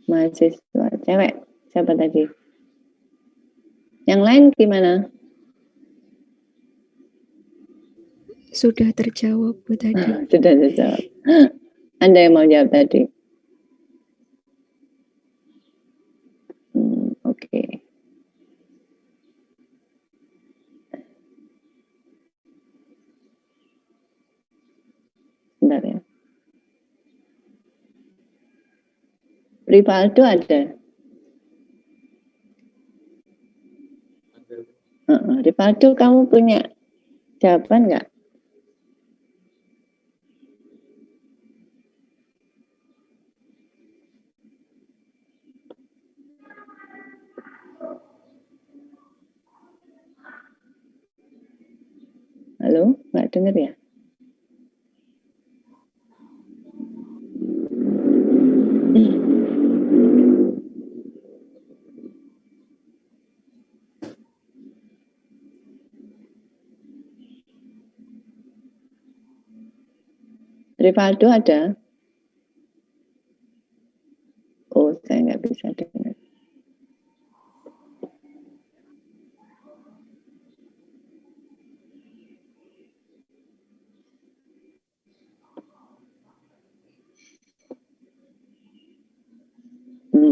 mahasiswa cewek. Siapa tadi? Yang lain gimana?
Sudah terjawab Bu tadi.
Sudah terjawab. Anda yang mau jawab tadi? Bentar ya. Rivaldo ada? Rivaldo, kamu punya jawaban nggak? Halo, nggak dengar ya? Rivaldo ada? Oh, saya nggak bisa dengar.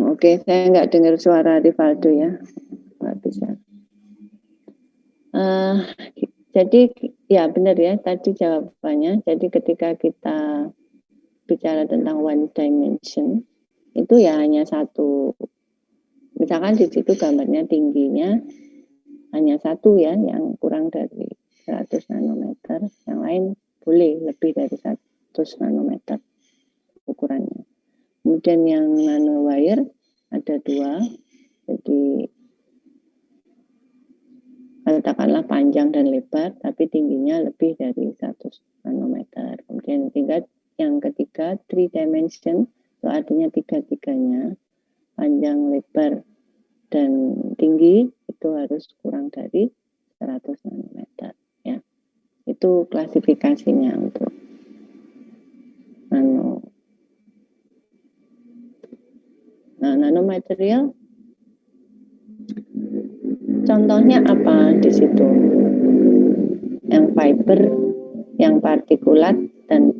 Oke, saya nggak dengar suara Rivaldo ya, nggak bisa. Jadi ya benar ya tadi jawabannya. Jadi ketika kita bicara tentang one dimension itu ya hanya satu. Misalkan di situ gambarnya tingginya hanya satu ya, yang kurang dari 100 nanometer, yang lain boleh lebih dari 100 nanometer ukurannya. Kemudian yang nanowire ada dua, jadi katakanlah panjang dan lebar, tapi tingginya lebih dari 100 nanometer. Kemudian tingkat yang ketiga, three dimension, itu artinya tiga-tiganya, panjang, lebar, dan tinggi, itu harus kurang dari 100 nanometer. Ya. Itu klasifikasinya untuk nano. Nah, nanomaterial, contohnya apa di situ? Yang fiber, yang partikulat, dan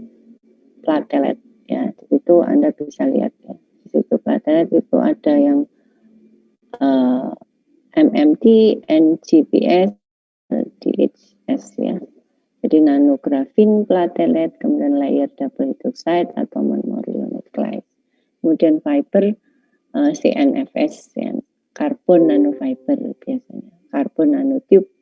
platelet. Ya, di situ Anda bisa lihat ya. Di situ platelet itu ada yang MMT, NGPS, DHS ya. Jadi nanografin platelet, kemudian layer double hydroxide atau monomerylonukleid. Kemudian fiber CNFS, ya, karbon nanofiber biasanya, karbon nanotube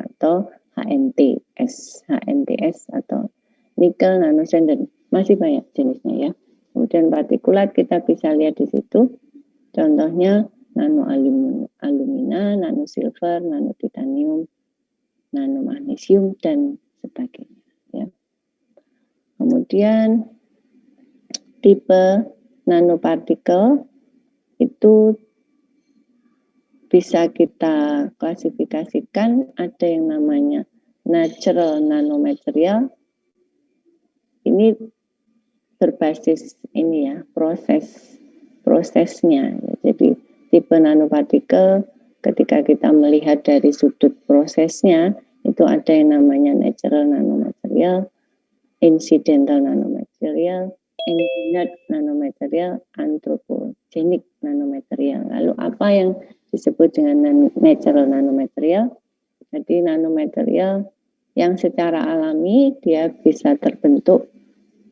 atau HNTS atau nikel nanosanden, masih banyak jenisnya ya. Kemudian partikulat kita bisa lihat di situ, contohnya nano alumina, nano silver, nano titanium, nano magnesium dan sebagainya. Ya. Kemudian tipe nanopartikel itu bisa kita klasifikasikan, ada yang namanya natural nanomaterial. Ini berbasis ini ya, prosesnya. Jadi tipe nanopartikel ketika kita melihat dari sudut prosesnya, itu ada yang namanya natural nanomaterial, incidental nanomaterial, engineered nanomaterial, anthropogenic nanomaterial. Lalu apa yang disebut dengan natural nanomaterial? Jadi nanomaterial yang secara alami dia bisa terbentuk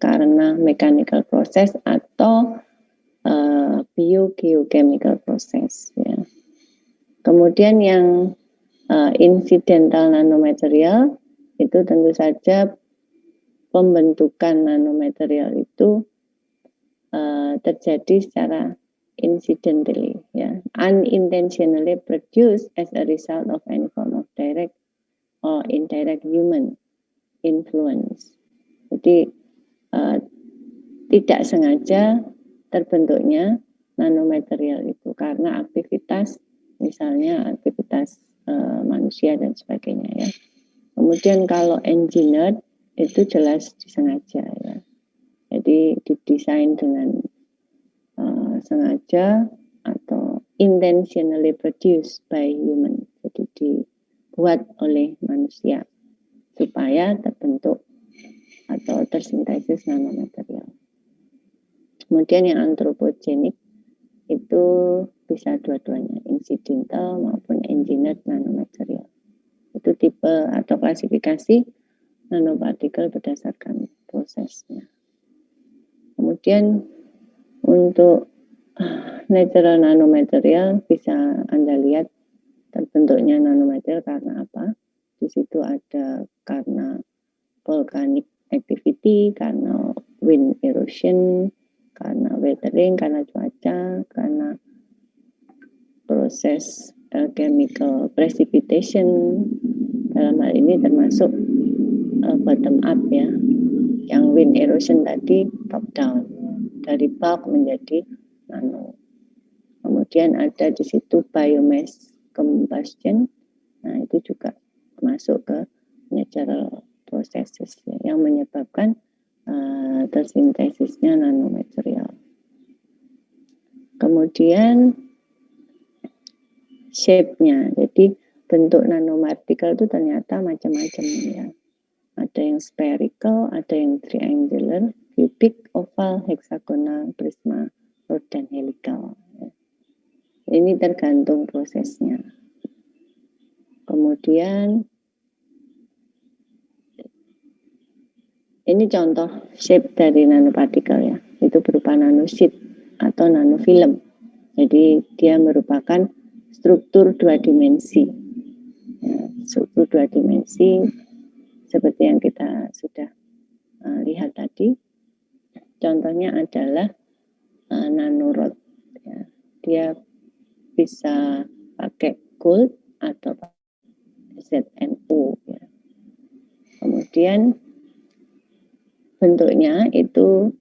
karena mechanical process atau biogeochemical process. Ya. Kemudian yang incidental nanomaterial itu tentu saja pembentukan nanomaterial itu terjadi secara incidentally, ya, unintentionally produced as a result of any form of direct or indirect human influence. Jadi tidak sengaja terbentuknya nanomaterial itu karena aktivitas, misalnya aktivitas manusia dan sebagainya ya. Kemudian kalau engineered itu jelas disengaja ya. Jadi didesain dengan sengaja atau intentionally produced by human. Jadi dibuat oleh manusia supaya terbentuk atau tersintesis nanomaterial. Kemudian yang anthropogenic itu bisa dua-duanya, incidental maupun engineered nanomaterial. Itu tipe atau klasifikasi nanopartikel berdasarkan prosesnya. Kemudian untuk natural nanomaterial bisa Anda lihat terbentuknya nanomaterial karena apa? Di situ ada karena volcanic activity, karena wind erosion, karena weathering, karena cuaca, karena proses chemical precipitation. Dalam hal ini termasuk bottom up ya. Yang wind erosion tadi top down, dari bulk menjadi nano. Kemudian ada di situ biomass combustion. Nah, itu juga masuk ke natural processes ya, yang menyebabkan tersintesisnya nanomaterial. Kemudian shape-nya, jadi bentuk nanopartikel itu ternyata macam-macam ya. Ada yang spherical, ada yang triangular, cubic, oval, hexagonal, prisma, rod, dan helical. Ini tergantung prosesnya. Kemudian ini contoh shape dari nanopartikel ya. Itu berupa nanosheet atau nanofilm. Jadi dia merupakan struktur dua dimensi. Ya, struktur dua dimensi seperti yang kita sudah lihat tadi. Contohnya adalah nanorod. Ya. Dia bisa pakai gold atau ZNO. Ya. Kemudian bentuknya itu,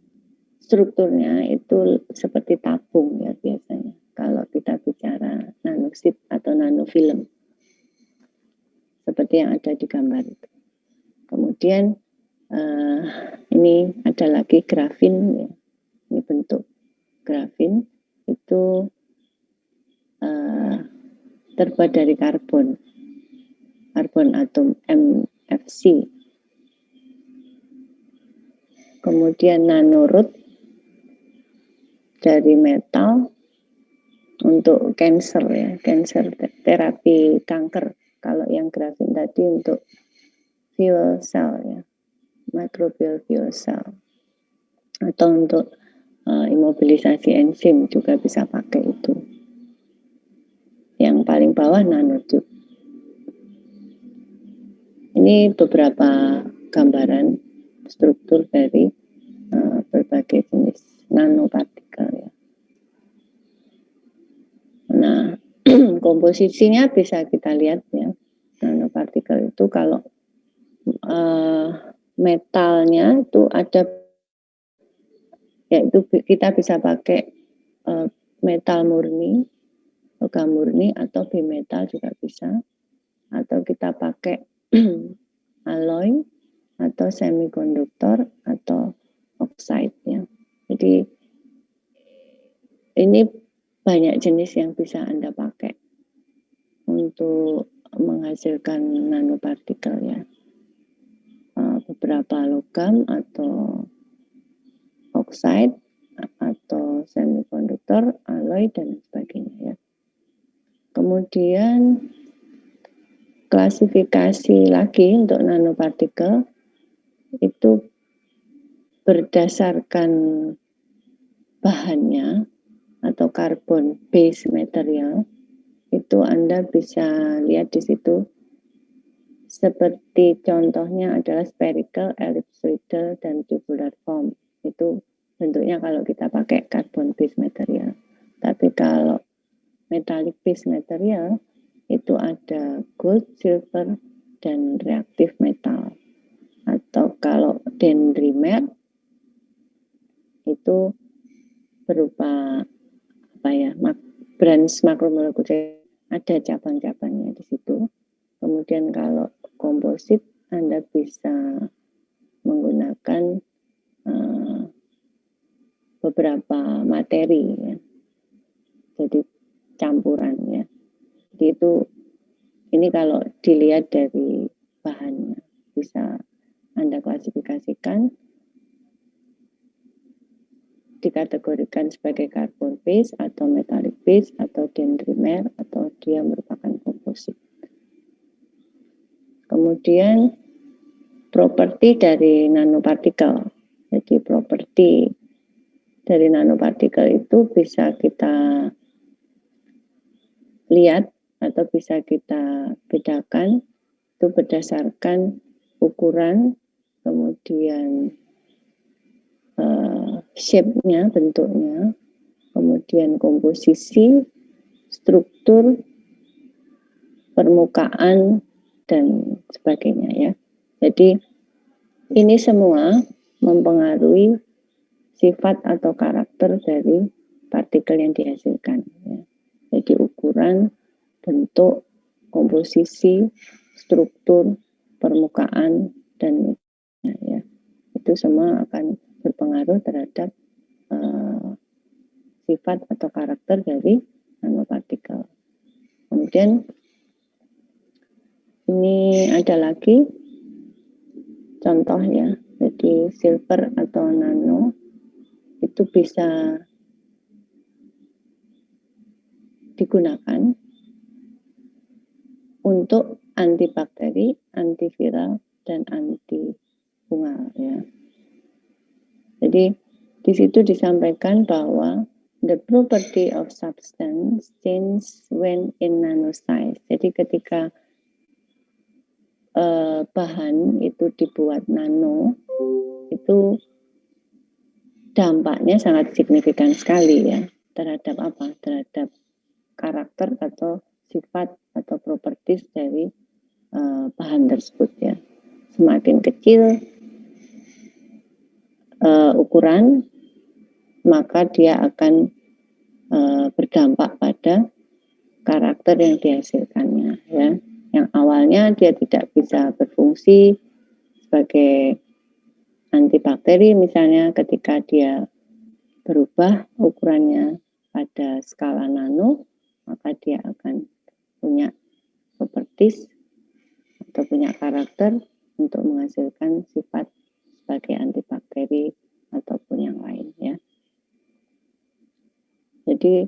strukturnya itu seperti tabung ya biasanya. Kalau kita bicara nanosheet atau nanofilm, seperti yang ada di gambar itu. Kemudian ini ada lagi grafin ya. Ini bentuk grafin itu terbuat dari karbon atom MFC. Kemudian nanorod dari metal untuk cancer ya, cancer terapi kanker. Kalau yang grafin tadi untuk fuel cell ya, microbial fuel cell, atau untuk imobilisasi enzim juga bisa pakai itu. Yang paling bawah nanotube. Ini beberapa gambaran struktur dari berbagai jenis nanopartikel ya. Nah, komposisinya bisa kita lihat ya. Nanopartikel itu kalau metalnya itu ada, yaitu kita bisa pakai metal murni, logam murni, atau bimetal juga bisa, atau kita pakai alloy atau semikonduktor atau oxide ya. Jadi ini banyak jenis yang bisa Anda pakai untuk menghasilkan nanopartikel ya. Beberapa logam atau oxide atau semikonduktor, alloy, dan sebagainya ya. Kemudian klasifikasi lagi untuk nanopartikel itu berdasarkan bahannya atau carbon base material. Itu Anda bisa lihat di situ. Seperti contohnya adalah spherical, ellipsoidal, dan tubular form. Itu bentuknya kalau kita pakai carbon base material. Tapi kalau metallic base material itu ada gold, silver, dan reaktif metal. Atau kalau dendrimer itu berupa apa ya, branch makromolekuler, ada cabang-cabangnya di situ. Kemudian kalau komposit Anda bisa menggunakan beberapa materi ya. Jadi campuran ya. Jadi itu, ini kalau dilihat dari bahannya bisa Anda klasifikasikan, dikategorikan sebagai carbon base atau metallic base atau dendrimer atau dia merupakan komposit. Kemudian properti dari nanopartikel. properti dari nanopartikel itu bisa kita lihat atau bisa kita bedakan itu berdasarkan ukuran, kemudian shape-nya, bentuknya, kemudian komposisi, struktur, permukaan, dan sebagainya ya. Jadi ini semua mempengaruhi sifat atau karakter dari partikel yang dihasilkan. Ya. Jadi ukuran, bentuk, komposisi, struktur, permukaan, dan ya, itu semua akan berpengaruh terhadap sifat atau karakter dari nanopartikel. Kemudian ini ada lagi contoh ya, jadi silver atau nano itu bisa digunakan untuk antibakteri, antiviral, dan antifungal ya. Jadi di situ disampaikan bahwa the property of substance change when in nanosize. Jadi ketika bahan itu dibuat nano, itu dampaknya sangat signifikan sekali ya terhadap apa? Terhadap karakter atau sifat atau properties dari bahan tersebut ya. Semakin kecil ukuran, maka dia akan berdampak pada karakter yang dihasilkannya ya. Yang awalnya dia tidak bisa berfungsi sebagai antibakteri misalnya, ketika dia berubah ukurannya pada skala nano, maka dia akan punya properties atau punya karakter untuk menghasilkan sifat sebagai antibakteri ataupun yang lain ya. Jadi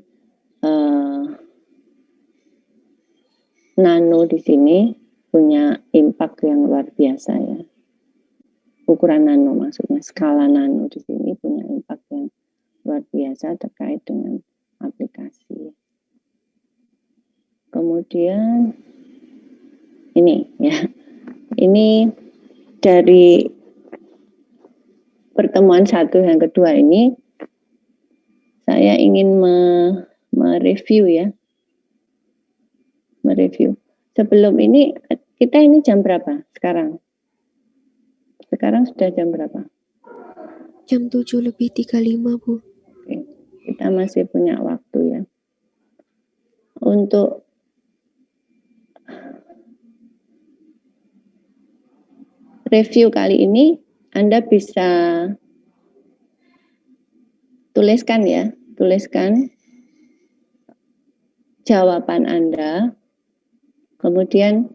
nano di sini punya impact yang luar biasa ya. Ukuran nano maksudnya, skala nano di sini punya impact yang luar biasa terkait dengan aplikasi. Kemudian ini ya, ini dari pertemuan satu yang kedua ini saya ingin mereview ya. Mereview. Sebelum ini kita ini jam berapa sekarang? Sekarang sudah jam berapa?
Jam 7:35, Bu.
Oke. Kita masih punya waktu ya. Untuk review kali ini Anda bisa tuliskan ya, tuliskan jawaban Anda. Kemudian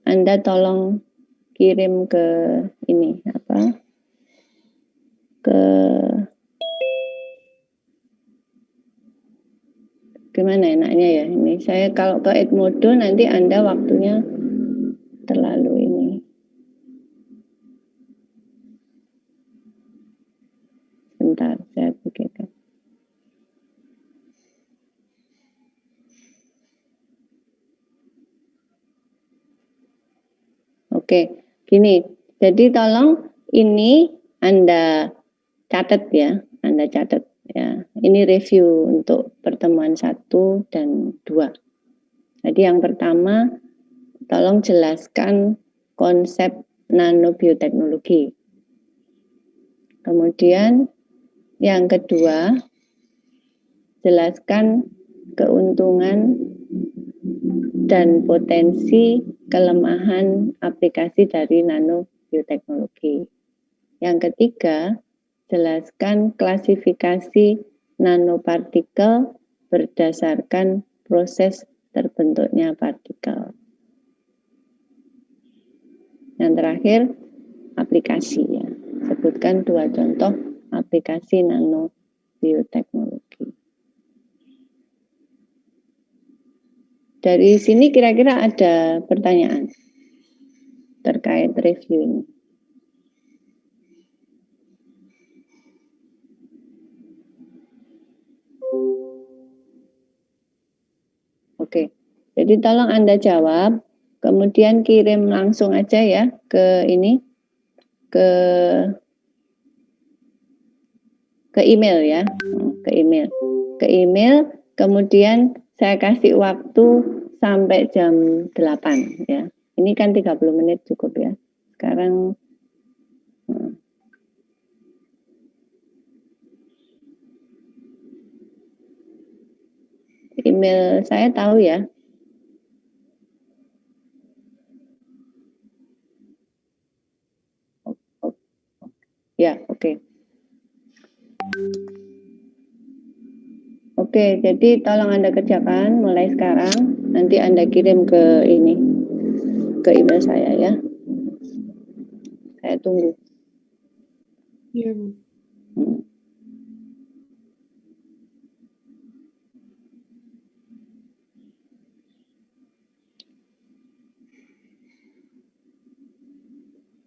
Anda tolong kirim ke ini apa? Ke gimana enaknya ya ini. Saya kalau ke Edmodo nanti Anda waktunya terlalu ini. Sebentar, saya pikirkan. Oke, gini. Jadi tolong ini Anda catat ya, Anda catat ya. Ini review untuk pertemuan 1 dan 2. Jadi yang pertama, tolong jelaskan konsep nanobioteknologi. Kemudian yang kedua, jelaskan keuntungan dan potensi kelemahan aplikasi dari nanobioteknologi. Yang ketiga, jelaskan klasifikasi nanopartikel berdasarkan proses terbentuknya partikel. Yang terakhir, aplikasi ya. Sebutkan 2 contoh aplikasi nanobioteknologi. Dari sini kira-kira ada pertanyaan terkait review ini. Oke. Jadi tolong Anda jawab, kemudian kirim langsung aja ya ke ini, ke email ya, ke email. Ke email, kemudian saya kasih waktu sampai jam 8 ya. Ini kan 30 menit cukup ya. Sekarang email saya tahu ya. Ya, oke. Oke, jadi tolong Anda kerjakan mulai sekarang. Nanti Anda kirim ke ini, ke email saya ya. Saya tunggu.
Iya, Bu.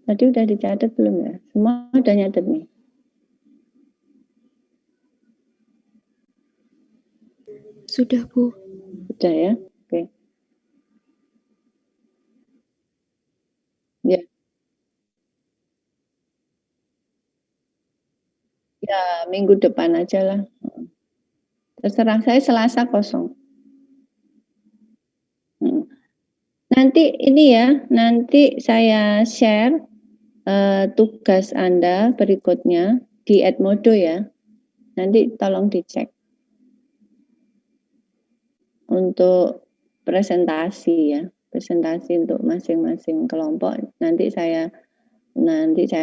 Tadi udah dicatat belum ya? Semua udah nyatet nih.
Sudah, Bu.
Sudah ya? Oke. Ya. Ya, minggu depan aja lah. Terserah, saya Selasa kosong. Nanti ini ya, nanti saya share tugas Anda berikutnya di Edmodo ya. Nanti tolong dicek untuk presentasi ya, presentasi untuk masing-masing kelompok. Nanti saya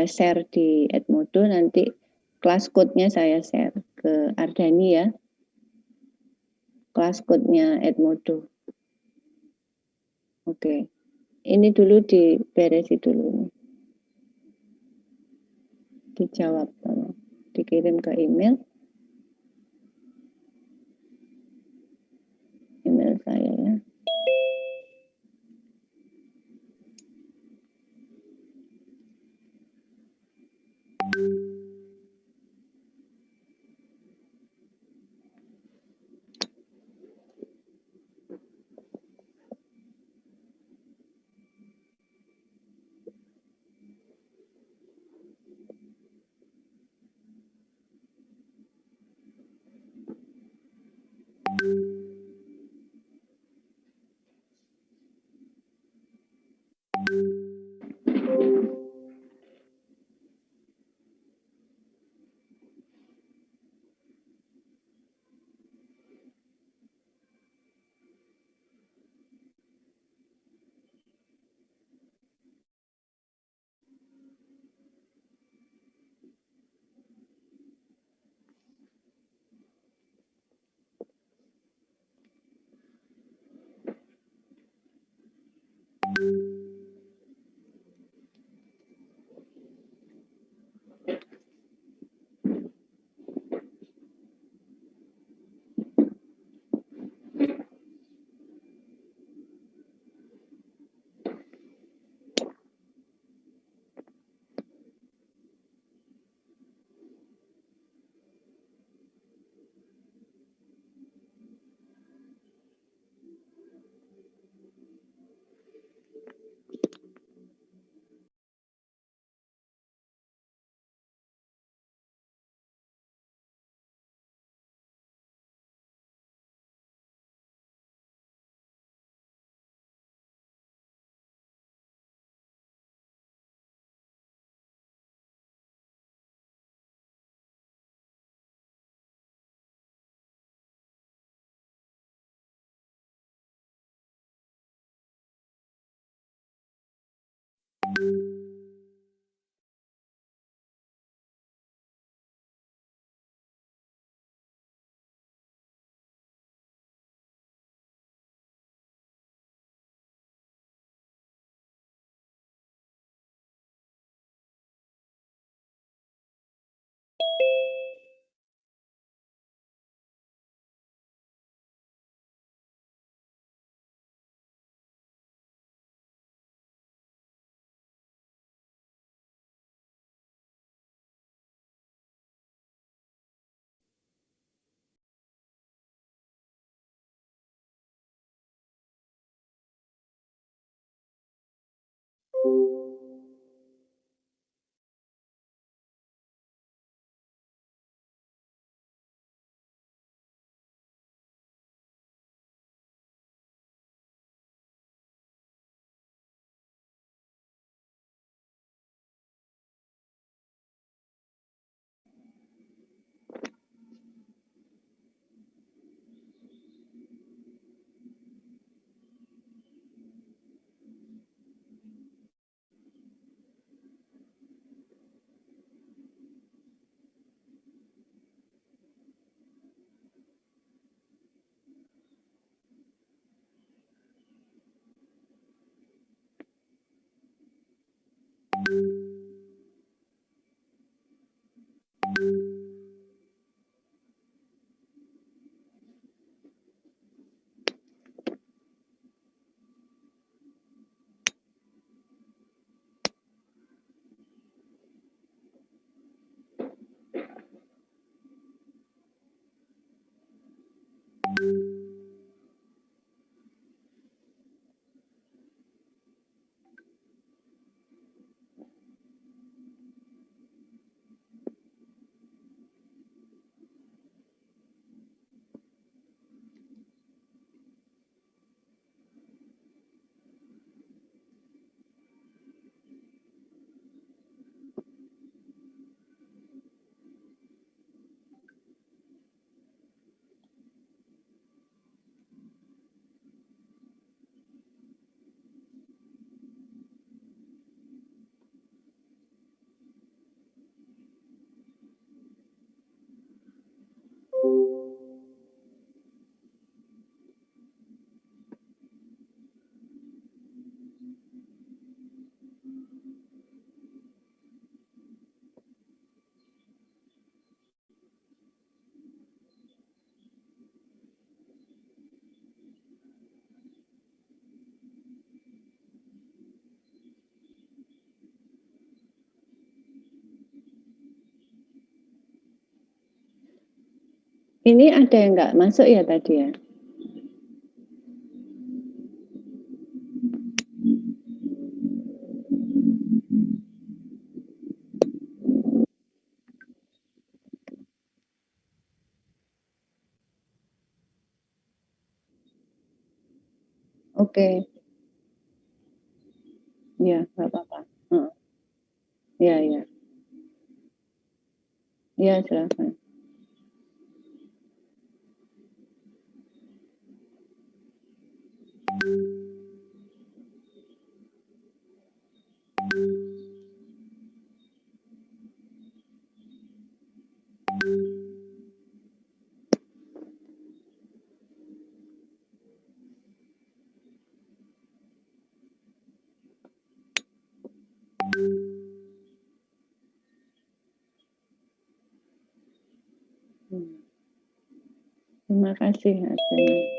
share di Edmodo, nanti kelas code-nya saya share ke Ardani ya. Kelas code-nya Edmodo. Oke. Ini dulu diberesi dulu. Dijawab, dikirim ke email saya ya. Ini ada yang nggak masuk ya tadi ya? Oke. Iya, nggak apa-apa. Heeh. Iya, iya. Iya, silakan. Terima kasih hasilnya.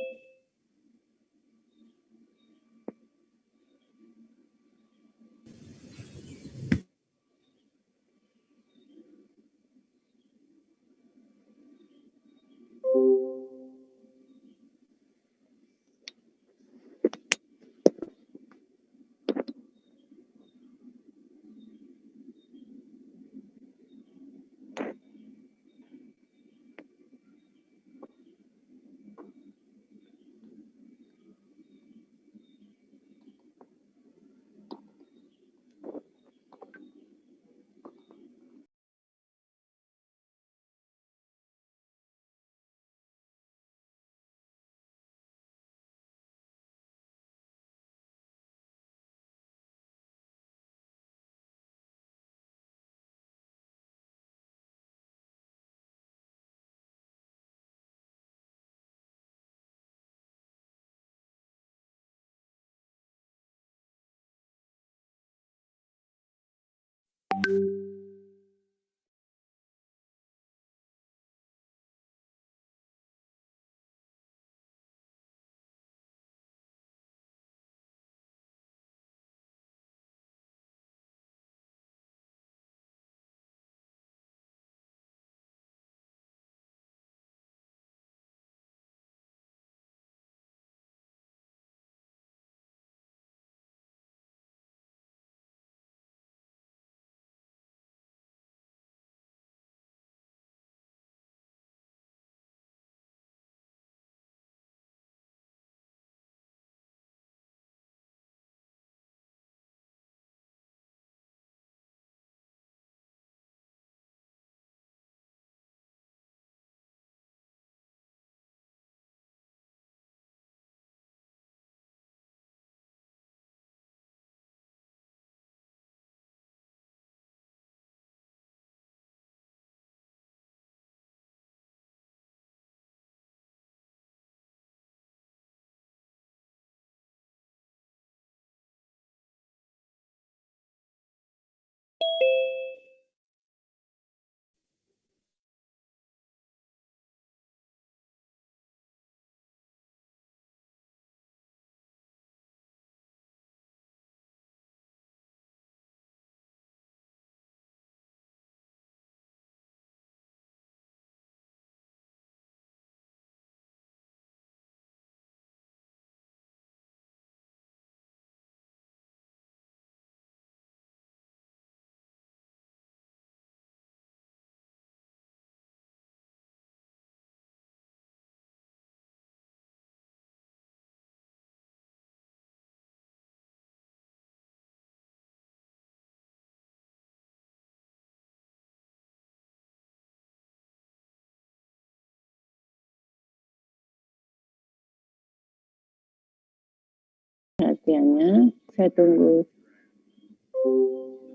perhatiannya. Saya tunggu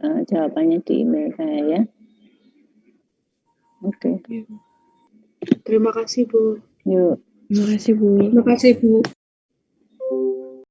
jawabannya di email saya ya. Oke.
Terima kasih, Bu.
Yuk.
Terima kasih, Bu.
Terima kasih, Bu.